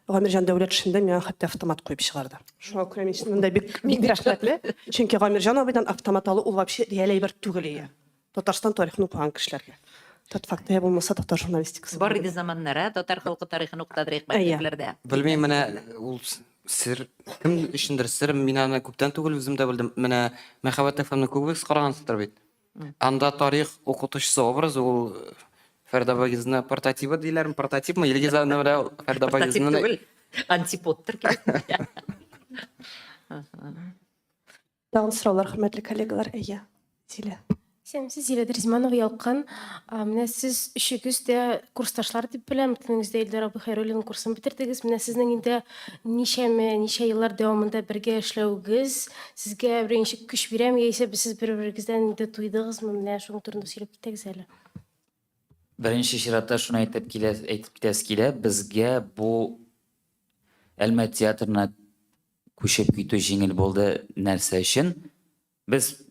Speaker 1: Гамирҗан Дәүләтшиндә миңа хәтта автомат куеп чыгарды. Шуңа күрә мин монда бик рәхмәтле. Чөнки Гамирҗан абыйдан автомат алу ул вообще реаль әйбер түгел иде. Татарстан тарихын укыган кешеләргә. Тот факт я булмаса татар журналистикасы.
Speaker 11: Бар иде заманнары татар халкы тарихын укытадыр мәктәпләрдә.
Speaker 6: Белмим, менә ул сер кем өчендер сер, мин аны күптән түгел үзем дә белдем. Менә Мәхәббәт ФМны күбез карагансыздыр бит. Анда тарих укытучысы образы ул Фәрдә Багизны портативы диләрме? Портативмы? Илгиз аны менә Фәрдә
Speaker 11: Прототип
Speaker 6: Багизны
Speaker 11: түгел, антиподтыр кирәк.
Speaker 1: Тагын сораулар, хөрмәтле коллегалар. Әйе, Зилә.
Speaker 14: Сіз Зиләдер Зиманова ялқан. Менә сіз үшігіз де курсташлар дип беләм. Тинеңізде Илдар Абухайруллин курсын бетердегез. Менә сезнең инде ничә еллар дәвамында бергә эшләүгез сезгә беренче көч бирәме, яисә сез бер-берегездән инде туйдыгызмы? Менә шуның турында сөйләп китегез әле.
Speaker 12: Беренче чиратта шуны әйтеп китәс килә, безгә бу Әлмәт театрына күчеп китү җиңел булды нәрсә өчен? Без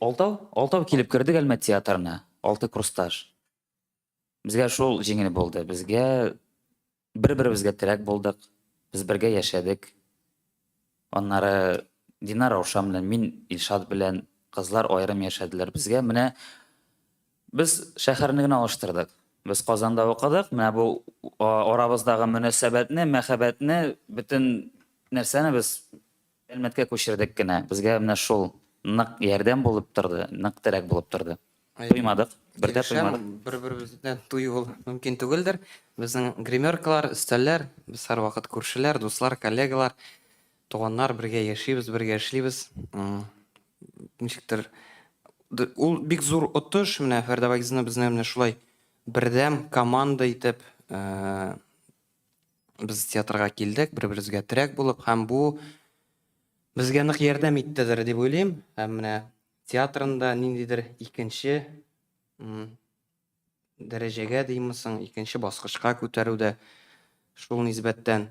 Speaker 12: алтау килеп кердек Әлмәт театрына, 6 курсташ. Безгә шул җиңел булды. Безгә бер-беребезгә терәк булдык. Без бергә яшәдек. Аннары Динар Раушан белән, мин Илшат белән кызлар аерым яшәделәр. Безгә менә без шәһәрне генә алыштырдык. Без Казанда укыдык. Менә бу арабыздагы мөнәсәбәтне, мәхәббәтне, бөтен нәрсәне без Әлмәткә күчердек кенә. Безгә менә шул нык ярдәм булып торды, нык терәк булып торды. Туймадык, бердә туймадык.
Speaker 6: Бер-беребездән туйу мөмкин түгелдер. Безнең гримеркалар, өстәлләр, без һәрвакыт күршеләр, дуслар, коллегалар, туганнар бергә яшибез, бергә эшлибез. Ничектер ул бик зур отыш, менә Фәрдә Багизны безне менә шулай бердәм команда итеп без театрга килдек, бер-беребезгә терәк булып, һәм бу безгә нык ярдәм иттедер дип уйлыйм. Һәм менә театрында ниндидер икенче дәрәҗәгә димисең, икенче баскычка күтәрүдә шул нисбәттән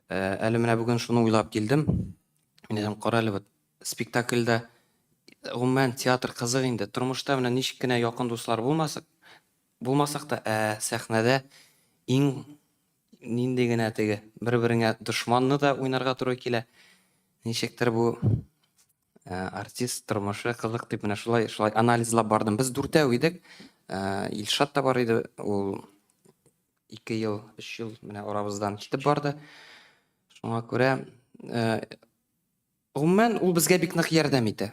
Speaker 6: әле менә бүген шуны уйлап килдем. Мин әйтәм, кара әле спектакльдә гомумән театр кызык инде. Тормышта менә ничек кенә якын дуслар булмасак та, сәхнәдә иң нинди генә теге бер-береңә дошманны да уйнарга туры килә. Ничектер бу артист тормышы кызык дип менә шулай анализлап бардым. Без дүртәү идек. Илшат та бар иде. Ул 2 ел, 3 ел менә арабыздан китеп барды. Шуңа күрә гомумән ул безгә бик нык ярдәм итә.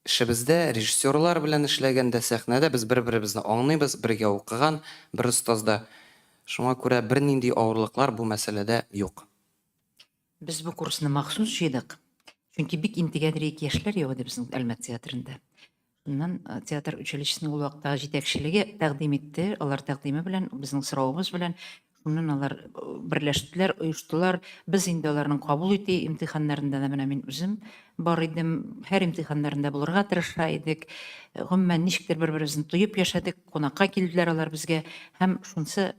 Speaker 6: Эшебездә режиссерлар белән эшләгәндә сәхнәдә без бер-беребезне аңлыйбыз, бергә укыган, бер остазда. Шуңа күрә бернинди авырлыклар бу мәсьәләдә юк.
Speaker 11: Без бу курсны махсус җыйдык. Чөнки бик интеграль яшьләр юк иде безнең Әлмәт театрында. Шуннан театр училищесының ул вакытта җитәкчелеге тәкъдим итте. Алар тәкъдиме белән, безнең соравыбыз белән, шуннан алар берләштеләр, оештылар. Без инде аларның кабул итү имтиханнарында да менә мин үзем бар идем. Һәр имтиханнарында булырга тырыша идек. Гомумән ничектер бер-беребезне туеп яшәдек. Кунакка килделәр алар безгә һәм шунсы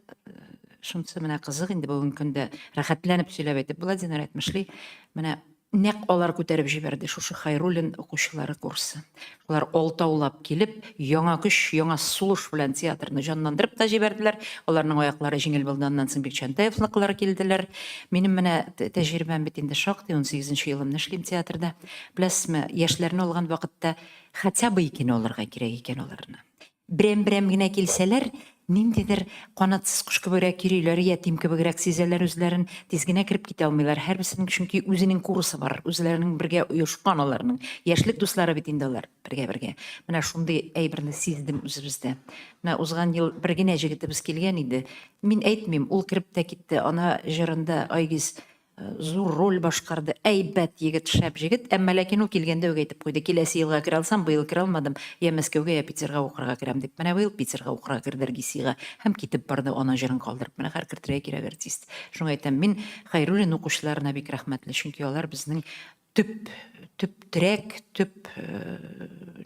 Speaker 11: менә кызык инде бүген көндә рәхәтләнеп сөйләп әйтеп була, Динар әйтмешли. Менә нәкъ алар күтәреп җибәрде шушы Хайруллин укучылары курсы. Алар алтаулап килеп, яңа көч, яңа сулыш белән театрны җанландырып та җибәрделәр. Аларның аяклары җиңел булды, аннан соң бик Чантаевлыклар килделәр. Минем менә тәҗрибәм бит инде шактый, 18нче елымны эшлим театрда. Беләсезме, яшьләрне алган вакытта хотя бы кино алырга кирәк икән аларны. Берәм-берәм генә килсәләр, ниндидер канатсыз кош кебегрәк йөриләр, ятим кебегрәк сизәләр үзләрен, тиз генә кирип китә алмыйлар. Һәрберсенең чөнки үзенең курсы бар, үзләренең бергә оешкан аларның. Яшьлек дуслары бит инде алар, бергә. Менә шундый әйберне сиздем үзебездә. Менә узган ел бер генә җегетебез килгән иде. Мин әйтмим, ул кирип тә китте. Ана җырында Айгиз зур роль башкарды, әйбәт егет, шәп җегет, әмма ләкин ул килгәндә үк әйтеп куйды, киләсе елга кирә алсам, быел кирә алмадым, я Мәскәүгә, я Питерга укырга кирәм дип. Менә быел Питерга укырга кирде Гисига һәм китеп барды ана җырын калдырып. Менә һәр кертергә кирәк артист. Шуңа әйтәм, мин Хайруллин укучыларына бик рәхмәтле, чөнки алар безнең төп терәк, төп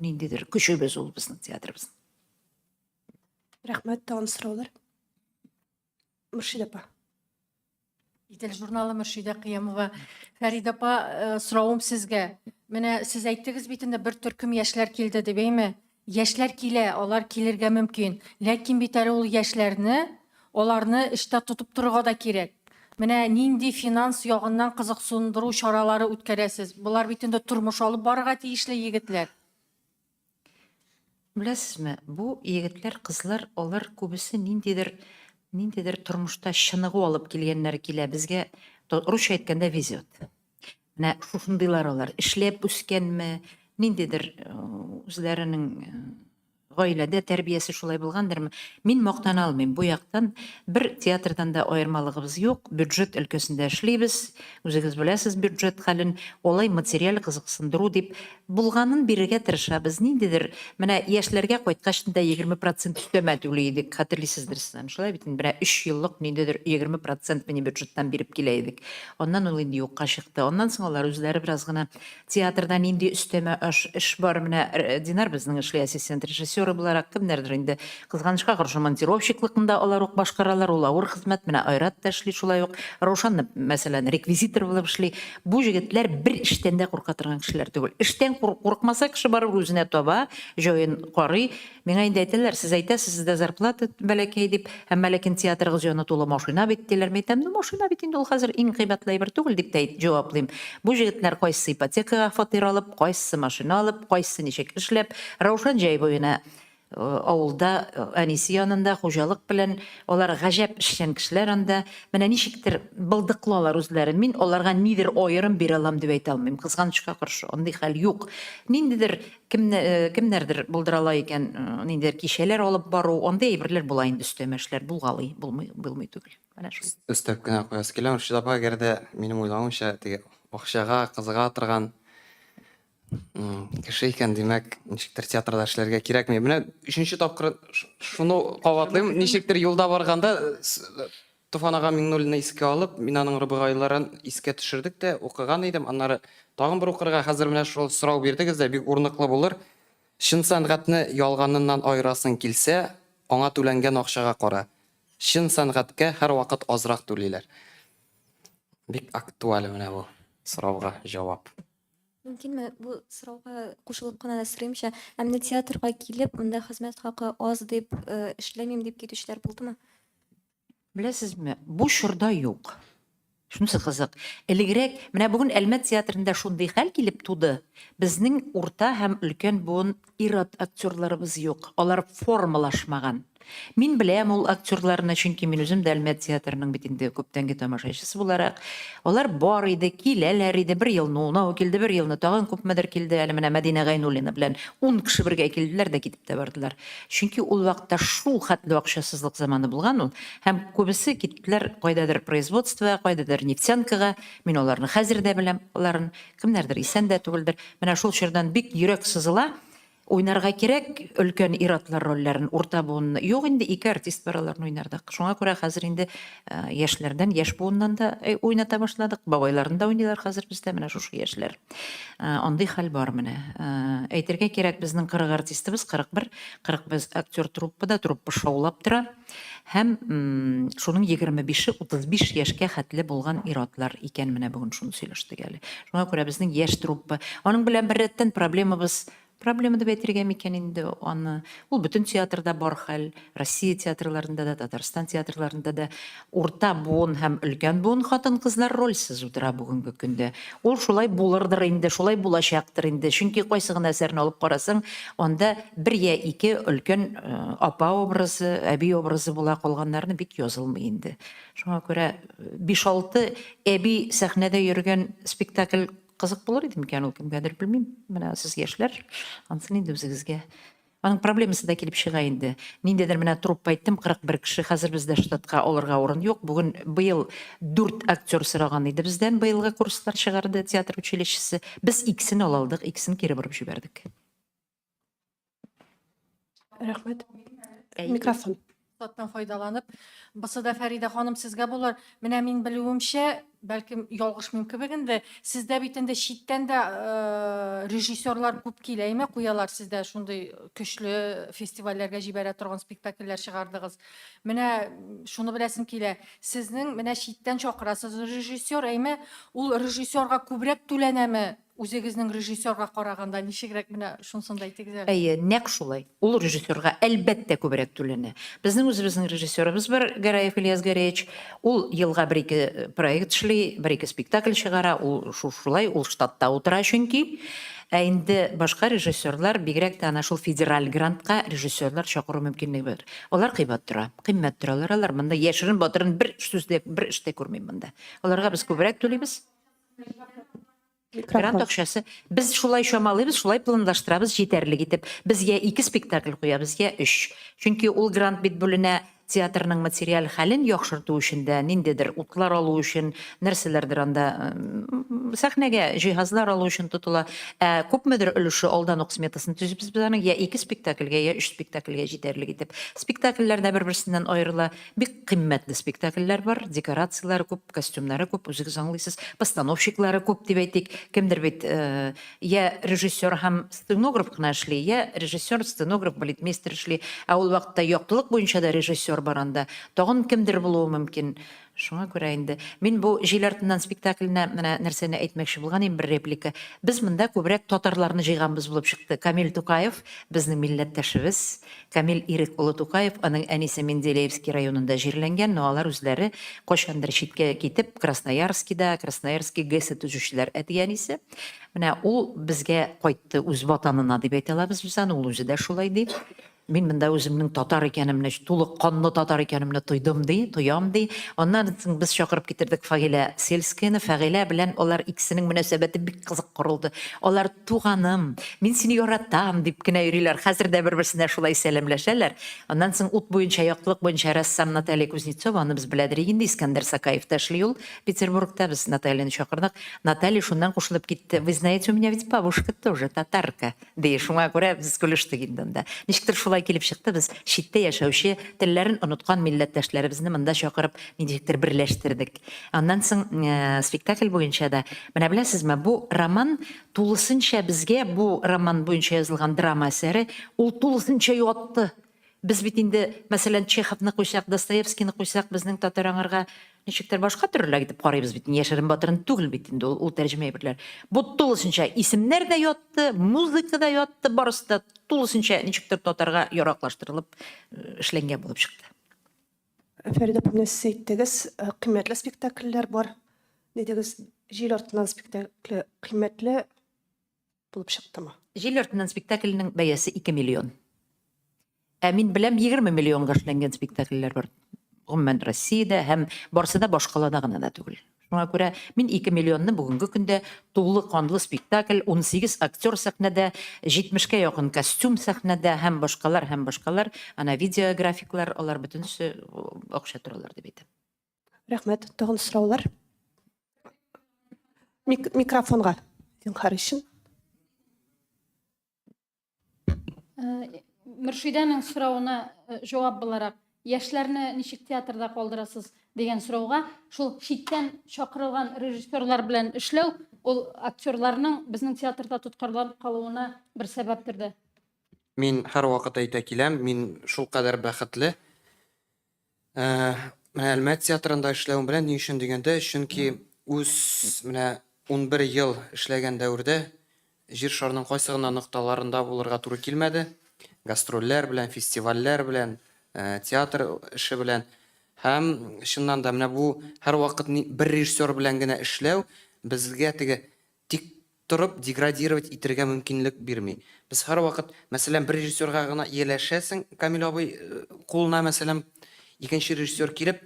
Speaker 11: ниндидер көчебез ул безнең театрыбыз.
Speaker 1: Рәхмәт, тагын сораулар. Мөршидә апа.
Speaker 15: Идел журналы Мөршидә Кыямова. Фәрид апа, сорауым сезгә. Менә сез әйттегез бит инде бер төркем яшьләр килде дип, әйме? Яшьләр килә, алар килергә мөмкин. Ләкин бит әле ул яшьләрне, аларны эштә тотып торырга да кирәк. Менә нинди финанс ягыннан кызыксындыру чаралары үткәрәсез? Булар бит инде тормыш алып барырга тиешле егетләр.
Speaker 11: Беләсезме, бу егетләр, кызлар, алар күбесе ниндидер тормышта чыныгы алып килгәннәр килә безгә, русча әйткәндә везет. Менә шушындыйлар алар, эшләп үскәнме, ниндидер үзләренең гаиләдә тәрбиясе шулай булгандырмы? Мин мактана алмыйм. Бу яктан бер театрдан да аермалыгыбыз юк. Бюджет өлкәсендә эшлибез. Үзегез беләсез бюджет хәлен, олай материаль кызыксындыру дип булганын бирергә тырышабыз. Ниндидер, менә яшьләргә кайткач та 20% өстәмә түли идек. Хәтерлисездер сез. Шулай бит инде 3 еллык ниндидер 20% мини бюджеттан биреп килә идек. Оннан ул инде юкка чыкты. Оннан соң алар үзләре бераз гына театрда нинди өстәмә эш бар. Менә Динар безнең эшли ассистент режиссеры буларак кемнәрдер инде кызганычка каршы монтировщиклыкында алар ук башкаралар. Ул авыр хезмәт. Менә Айрат та эшли шулай ук. Раушан мәсәлән реквизитор булып эшли. Бу җегетләр бер эштән дә курка торган кешеләр түгел. Эштән курыкмаса кеше барып үзенә таба, җаен карый. Миңа инде әйтәләр, сез әйтәсез, сездә зарплата бәләкәй дип, һәм ләкин театрыгыз җаны тулы машина бит диләр. Мен әйтәм, машина бит инде ул хәзер иң кыйбатлы әйбер түгел дип тә җаваплыйм. Бу җегетләр кайсы ипотекага фатир алып, кайсы машина алып, кайсы ничек эшләп, Раушан җай буена авылда әнисе янында хуҗалык белән алар гаҗәп эшчән кешеләр анда. Менә ничектер былдыклалар үзләрен. Мин аларга нидер аерым бирә алам дип әйтә алмыйм. Кызганычка каршы андый хәл юк. Ниндидер кемнәрдер булдырала икән, ниндидер кичәләр алып бару, андый әйберләр була инде өстәмә эшләр булгалый, булмый түгел. Менә шул.
Speaker 6: Өстәп кенә куясы килә. Мөршид апа, әгәр дә минем уйлавымча, теге акчага кызыга торган кеше икән, димәк, ничектер театрда эшләргә кирәкми. Менә 3нче тапкыр шуны кабатлыйм. Ничектер юлда барганда Туфан ага Миңнуллина искә алып, мин аның рубагайларын искә төшердек тә, укыган идем. Аннары тагын бер укырга хәзер менә шул сорау бирдегез дә, бик урныклы булыр. Чын сәнгатьне ялганыннан айырасың килсә, аңа түләнгән акчага кара. Чын сәнгатькә һәр вакыт азрак түлиләр. Бик актуаль менә бу сорауга җавап.
Speaker 13: Мөмкинме бу сорауга кушылып кына да сорыймчы, әмма театрга килеп, монда хезмәт хакы аз дип эшләмим дип китүчеләр булдымы?
Speaker 11: Беләсезме, бу чорда юк. Шунысы кызык. Элегрәк, менә бүген Әлмәт театрында шундый хәл килеп туды. Безнең урта һәм өлкән буын ир актерларыбыз юк. Алар формалашмаган. Мин беләм ул актерларны, чөнки мин үзем дә Әлмәт театрының бит инде күптәнге тамашачысы буларак. Алар бар иде, киләләр иде. Бер ел Нуна килде, бер елны тагын күпмедер килде. Әле менә Мәдинә Гайнуллина белән 10 кеше бергә килделәр дә китеп тә бардылар. Чөнки ул вакытта шул хәтле акчасызлык заманы булган ул. Һәм күбесе киттеләр кайдадыр производство, кайдадыр нефтянкага. Мин аларны хәзер дә беләм. Аларны кемнәрдер исән дә түгелдер. Менә шул чордан бик йөрәк сызыла. Уйнарга кирәк өлкән иратлар рольләрен, урта буынны. Юк инде ике артист бараларны уйнардык. Шуңа күрә хәзер инде яшьләрдән, яшь буыннан да уйната башладык. Бабайларында уйныйлар хәзер бездә менә шушы яшьләр. Андый хәл бар менә. Әйтергә кирәк, безнең 40 артистыбыз, 41 актер труппада, труппа шаулап тора. Һәм шуның 25-е 35 яшькә хәтле булган иратлар икән менә бүген шуны сөйләштек әле. Шуңа күрә безнең яшь труппа. Аның белән бер рәттән проблема дип әйтергә микән инде аны. Ул бөтен театрда бар хәл, Россия театрларында да, Татарстан театрларында да урта буын һәм өлкән буын хатын-кызлар рольсез утыра бүгенге көндә. Ул шулай булырдыр инде, шулай булачактыр инде. Чөнки кайсы гына әсәрне алып карасаң, анда 1 я 2 өлкән апа образы, әби образы була калганнарны бик язылмый инде. Шуңа күрә 5-6 әби сәхнәдә йөргән спектакль кызык булыр иде микән ул кемгәдер белмим. Менә сез яшьләр, ансын инде үзегезгә. Аның проблемасы да килеп чыга инде. Ниндидер менә труппа әйттем, 41 кеше хәзер бездә штатка алырга урын юк. Бүген быел 4 актер сораган иде бездән, быелгы курслар чыгарды театр училищесы. Без икесен ала алдык, икесен кире борып җибәрдек.
Speaker 14: Рәхмәт.
Speaker 1: Микрофон.
Speaker 15: Форсаттан файдаланып, бысы да Фәрида ханым сезгә булыр. Менә мин белүемчә, бәлкем ялгыш мөмкин инде, сездә бит инде читтән дә режиссерлар күп киләме, куялар сездә шундый көчле фестивальләргә җибәрә торган спектакльләр чыгардыгыз. Менә шуны беләсем килә. Сезнең менә читтән чакырасыз режиссер, әйме, ул режиссерга күбрәк түләнәме? Үзегезнең режиссерга караганда ничегрәк менә шунысын да әйтегез әле.
Speaker 11: Әйе, нәкъ шулай. Ул режиссерга әлбәттә күбрәк түләнә. Безнең үзебезнең режиссерыбыз бар, Гараев Ильяс Гареевич. Ул елга 1-2 проект эшли, 1-2 спектакль чыгара. Ул шулай, ул штатта утыра чөнки. Инде башка режиссерлар бигрәк тә ана шул федераль грантка режиссерлар чакыру мөмкинлеге бар. Алар кыйбат тора, кыйммәт торалар. Алар монда яшерен батырын бер эштә күрмим монда. Аларга без күбрәк түлибез. Грант акчасы без шулай чамалыйбыз, шулай планлаштырабыз җитәрлек итеп. Безгә 2 спектакль куябыз, я 3. Чөнки ул грант бит бүленә театрның материаль хәлен яхшырту өчен дә, ниндидер утлар алу өчен, нәрсәләрдер анда сәхнәгә җиһазлар алу өчен тотыла. Күпмедер өлеше алдан ук сметасын төзибез без аның, я 2 спектакльгә, я 3 спектакльгә җитәрлек итеп. Спектакльләр дә бер-берсеннән аерыла. Бик кыйммәтле спектакльләр бар, декорацияләре күп, костюмнары күп, үзегез аңлыйсыз, постановщиклары күп дип әйтик. Кемдер бит я режиссер һәм сценограф кына эшли, я режиссер, сценограф, балетмейстер эшли. Ә ул вакытта яктылык буенча да режиссер бар анда. Тагын кемдер булуы мөмкин. Шуңа күрә инде мин бу җил артыннан спектакльне менә нәрсәне әйтмәкче булган идем, бер реплика. Без монда күбрәк татарларны җыйганбыз булып чыкты. Камил Тукаев, безнең милләттәшебез, Камил Ирек улы Тукаев, аның әнисе Менделеевский районында җирләнгән, но алар үзләре кайчандыр читкә китеп, Красноярский ГЭС төзүчеләр әтиянисе. Менә ул безгә кайтты үз ватанына дип әйтә алабыз без аны, ул үзе дә шулай ди. Мин монда үземнең татар икәнемне, тулы канлы татар икәнемне тоям ди. Аннан соң без чакырып китердек Фагилә Сельскаяны, Фагилә белән алар икесенең мөнәсәбәте бик кызык корылды. Алар туганым, мин сине яратам дип кенә йөриләр. Хәзер дә бер-берсенә шулай сәламләшәләр. Аннан соң ут буенча, яктылык буенча рәссам Наталья Кузнецова, аны без беләдер инде, Искәндәр Сакаев та эшли ул Петербургта, без Натальяны чакырдык. Наталья шуннан кушылып китте. Вы знаете, у меня ведь бабушка тоже татарка. Ди, шуңа күрә без көлештек инде анда. Ничектер шулай килеп чыкты, без читтә яшәүче, телләрен оныткан милләттәшләребезне монда чакырып, ничектер берләштердек. Аннан соң спектакль буенча да, менә беләсезме, бу роман тулысынча безгә, бу роман буенча язылган драма әсәре, ул тулысынча ятты. Без бит инде, мәсәлән, Чеховны куйсак, Достоевскийны куйсак, безнең татар аңарга ничектер башка төрле итеп карыйбыз бит. Яшерен батырын түгел бит инде ул тәрҗемә әйберләр. Бу тулысынча исемнәр дә ятты, музыка да ятты, барысы да тулысынча ничектер татарга яраклаштырылып эшләнгән булып чыкты.
Speaker 1: Фәридә апа, сез әйттегез, кыйммәтле спектакльләр бар. Дидегез, җил артыннан спектакль кыйммәтле булып чыктымы?
Speaker 11: Җил артыннан спектакльнең бәясе 2 миллион. Ә мин беләм 20 миллионга эшләнгән спектакльләр бар. Гомумән Россиядә һәм барысы да башкалада гына да түгел. Шуңа күрә мин 2 миллионны бүгенге көндә тулы канлы спектакль, 18 актер сәхнәдә, 70-кә якын костюм сәхнәдә һәм башкалар, ана видеографиклар, алар бөтенесе акча торалар дип әйтәм.
Speaker 1: Рәхмәт. Тагын сораулар? Микрофонга. Харишин.
Speaker 15: Мөршидәнең сорауына җавап буларак, яшьләрне ничек театрда калдырасыз дигән сорауга, шул читтән чакырылган режиссерлар белән эшләү, ул актерларның безнең театрда тоткарланып калуына бер сәбәптер дә.
Speaker 6: Мин һәр вакыт әйтә киләм, мин шул кадәр бәхетле. Мәгълүмат театрында эшләүем белән ни өчен дигәндә, чөнки үз менә 11 ел эшләгән дәврдә җир шарының кайсы гына нокталарында булырга туры килмәде. Гастрольләр белән, фестивальләр белән, театр эше белән. Һәм чыннан да менә бу һәр вакыт бер режиссер белән генә эшләү безгә теге тик торып деградировать итәргә мөмкинлек бирми. Без һәр вакыт, мәсәлән, бер режиссерга гына ияләшәсең, Камил абый кулына мәсәлән икенче режиссер килеп,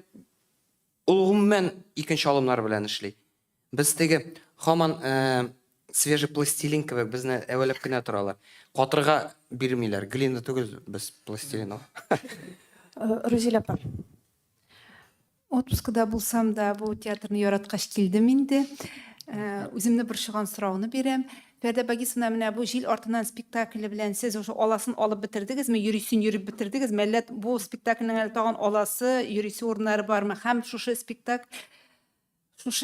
Speaker 6: ул гомумән икенче алымнар белән эшли. Без теге һаман свежий пластилин кебек безне әвәләп кенә торалар. Катырга бирмиләр. Глина түгел, без пластилин.
Speaker 1: Рузилә апа.
Speaker 16: Отпускыда булсам да бу театрны яраткач килдем инде. Үземне борчыган сорауны бирәм. Фәрдә Багисовна, менә бу җил артыннан спектакле белән сез уже аласын алып бетердегезме, йөрисен йөреп бетердегезме? Әллә бу спектакльнең әле тагын аласы, йөрисе урыннары бармы? Һәм шушы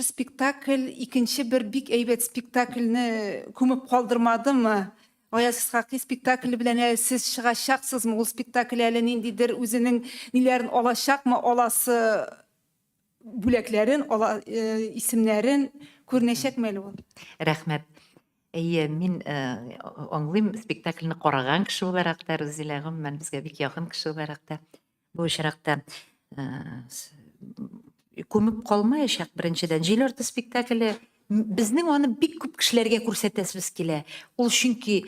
Speaker 16: спектакль икенче бер бик әйбәт спектакльне күмеп калдырмадымы? Аяз Исхакый спектакле белән әле сез чыгачаксызмы? Ул спектакль әле ниндидер үзенең ниләрен алачакмы? Аласы бүләкләрен, исемнәрен күрнәчәкме әле ул?
Speaker 11: Рәхмәт. Әйе, мин аңлыйм, спектакльне караган кеше буларак та, Рузилә гомумән безгә бик якын кеше буларак та, бу очракта күмеп калмаячак. Беренчедән, җил арты спектакле безнең аны бик күп кешеләргә күрсәтәсебез килә. Ул чөнки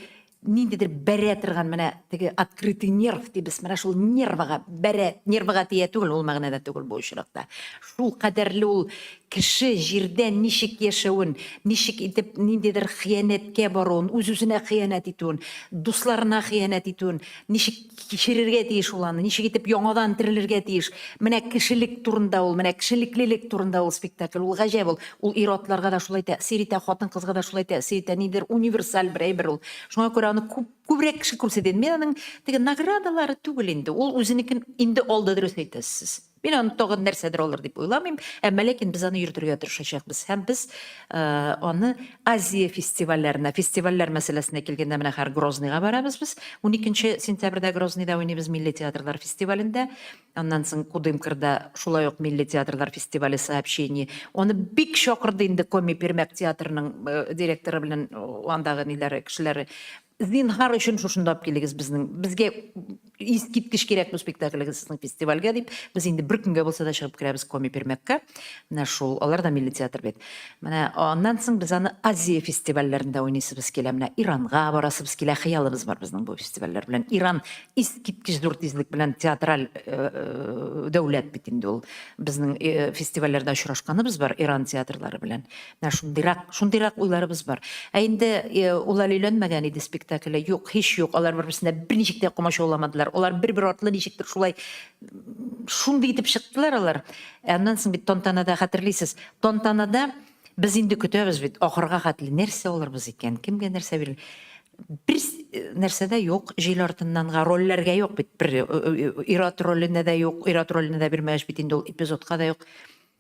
Speaker 11: ниндидер бәрә торган менә теге открытый нерв дибез, менә шул нервга бәрә, нервга тия түгел, ул мәгънәдә түгел бу очракта. Шул кадәрле ул кеше җирдән ничек яшәвен, ничек итеп ниндидер хыянәткә баруын, үз-үзенә хыянәт итүен, дусларына хыянәт итүен, ничек кичерергә тиеш ул аны, ничек итеп яңадан терелергә тиеш. Менә кешелек турында ул, менә кешелеклелек турында ул спектакль. Ул гаҗәп ул. Ул ир-атларга да шулай тәэсир итә, хатын-кызга да шулай тәэсир итә, нидер универсаль бер әйбер ул. Шуңа күрә аны күбрәк кеше күрсәтә. Мен аның теге наградалары түгел инде. Ул үзенекен инде алды, дөрес әйтәсез. Мин аны тагын нәрсәдер алыр дип уйламыйм, әмма ләкин без аны йөртергә тырышачакбыз. Һәм без аны Азия фестивальләренә, фестивальләр мәсьәләсенә килгәндә менә һәр Грозныйга барабыз без. 12 сентябрьдә Грознойда уйныйбыз Милли театрлар фестивалендә. Аннан соң Кудымкырда шулай ук Милли театрлар фестивале сообщение. Аны бик чакырды инде Коми Пермәк театрының директоры белән андагы ниләре, кешеләре. Зинһар өчен шушында алып килегез безгә искиткеч кирәк бу спектакльгез сезнең фестивальгә дип, без инде бер көнгә булса да чыгып керәбез Коми Пермәккә. Менә шул, алар да милли театр бит. Менә аннан соң без аны Азия фестивальләрендә уйныйсыбыз килә. Менә Иранга барасыбыз килә, хыялыбыз бар безнең бу фестивальләр белән. Иран искиткеч зур тизлек белән театраль дәүләт бит инде ул. Безнең фестивальләрдә очрашканыбыз бар Иран театрлары белән. Менә шундыйрак уйларыбыз бар. Ә инде ул әлләнмәгән иде спектакль. Юк, һич юк. Алар бер-берсенә берничек тә комачауламадылар. Алар бер-бер артлы ничектер шулай шундый итеп чыктылар алар. Аннан соң бит тантанада хәтерлисез. Тантанада без инде көтәбез бит ахырга хәтле нәрсә алырбыз икән, кемгә нәрсә бирер. Бер нәрсәдә юк, җил артыннанга рольләргә юк бит. Бер ир-ат роленә дә юк, ир-ат роленә дә бирмәгәч бит инде ул эпизодка да юк.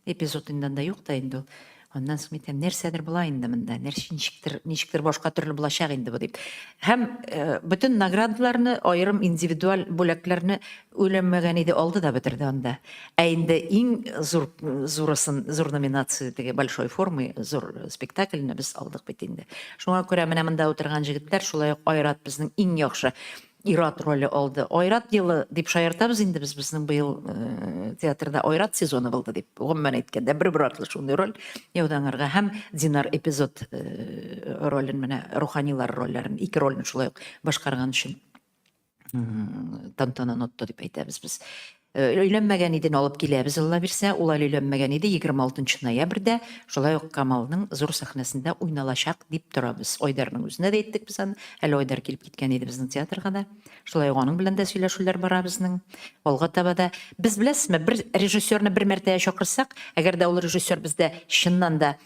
Speaker 11: Эпизодыннан да юк та инде ул. Аннан соң әйтәм, нәрсәдер була инде монда, ничектер башка төрле булачак инде бу дип. Һәм бөтен наградаларны, аерым индивидуаль бүләкләрне үләнмәгән иде, алды да бетерде анда. Ә инде иң зур номинация теге большой формы, зур спектакльне без алдык бит инде. Шуңа күрә менә монда утырган җегетләр шулай ук Айрат безнең иң яхшы Ират роле алды. Айрат елы дип шаяртабыз инде безнең быел театрда Айрат сезоны булды дип. Гомумән әйткәндә бер артлы шундый роль яудаңарга һәм Динар эпизод ролен менә руханилар рольләрен, ике рольне шулай ук башкарган өчен тантана нотто дип әйтәбез без. Өйләнмәгән иден алып киләбез, Алла бирсә, ул өйләнмәгән иде 26 ноябрьдә шулай ук Камалның зур сәхнәсендә уйналачак дип торабыз. Айдарның үзенә дә әйттек без аны. Әле Айдар килеп киткән иде безнең театрга да. Шулай ук аның белән дә сөйләшүләр бара безнең. Алга таба да без беләсезме, бер режиссерны бер мәртәбә чакырсак, әгәр дә ул режиссер бездә чыннан да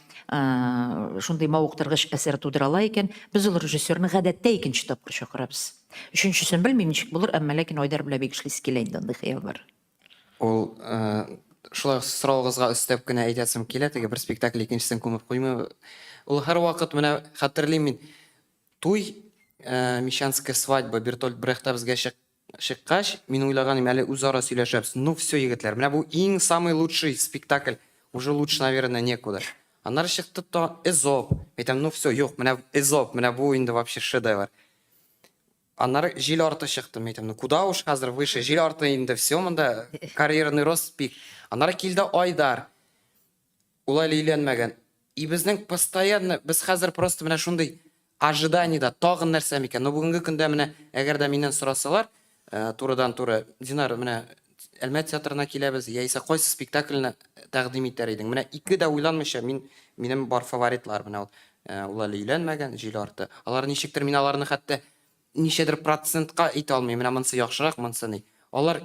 Speaker 11: шундый мавыктыргыч әсәр тудыра ала икән, без ул режиссерны гадәттә икенче тапкыр чакырабыз. Өченчесен белмим ничек булыр, әмма ләкин Айдар белән бик эшлисе килә инде, андый хыял бар.
Speaker 6: Ул шулай сорауыгызга өстәп кенә әйтәсем килә, теге бер спектакль икенчесен күмеп куймый. Ул һәр вакыт менә хәтерлим мин. Туй, Мещанская свадьба, Бертольд Брехта безгә чыккач, мин уйлаганым, әле үзара сөйләшәбез. Ну все, егетләр, менә бу иң самый лучший спектакль. Уже лучше, наверное, некуда. Аннары чыкты то Эзоп. Әйтәм, ну все, юк, менә Эзоп, менә бу инде вообще шедевр. Аннары җил арты чыкты, әйтәм, ну куда уж хәзер выше, җил арты инде все, монда карьерный рост пик. Аннары килде Айдар. Ул әле өйләнмәгән. И безнең постоянно, без хәзер просто менә шундый ожиданиеда тагын нәрсә микән. Ну бүгенге көндә менә әгәр дә миннән сорасалар, турыдан-туры, Динар, менә Әлмәт театрына киләбез, яисә кайсы спектакльне тәкъдим итәр идең. Менә ике дә уйланмыйча, минем бар фаворитлар менә ул әле өйләнмәгән, җил арты. Алар ничектер мин аларны хәтта ничәдер процентка әйтә алмыйм. Менә монысы яхшырак, монысы ни. Алар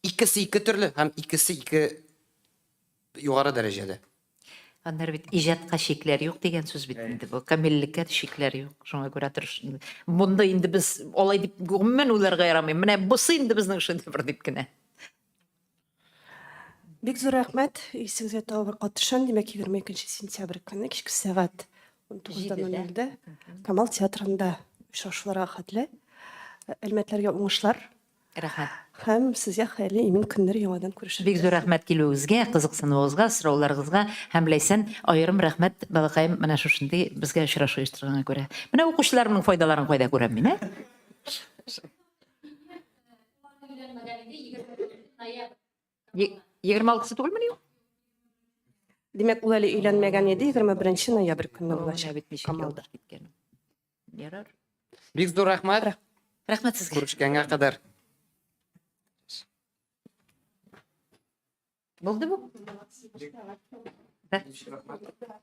Speaker 6: икесе ике төрле һәм икесе ике югары дәрәҗәдә.
Speaker 11: Аннары бит иҗатка шикләр юк дигән сүз бит инде. Бу камиллеккә шикләр юк. Шуңа күрә тырыш. Монда инде без алай дип гомумән уйларга ярамый. Менә бусы инде безнең шедевр дип кенә.
Speaker 1: Бик зур рәхмәт. Исегезгә тагын катышын. Димәк, 22 сентябрь көнне кичке сәгать 19:00 Камал театрында очрашуларга хәтле. Әлмәтләргә уңышлар.
Speaker 11: Рәхмәт.
Speaker 1: Һәм сезгә хәерле имин көннәр яңадан күрешергә.
Speaker 11: Бик зур рәхмәт килүегезгә, кызыксынуыгызга, сорауларыгызга һәм Ләйсән аерым рәхмәт балакаем менә шушындый безгә очрашу оештырганга күрә. Менә укучыларның файдаларын кайда күрәм мин, 26-сы түгелме ни?
Speaker 1: Димәк, ул әле өйләнмәгән иде, 21 ноябрь көнне булачак бит Камалда.
Speaker 11: Ярар.
Speaker 6: Бик зур рәхмәт.
Speaker 11: Рәхмәт сезгә.
Speaker 6: Күрешкәнгә кадәр.
Speaker 11: Булды бу? рәхмәт.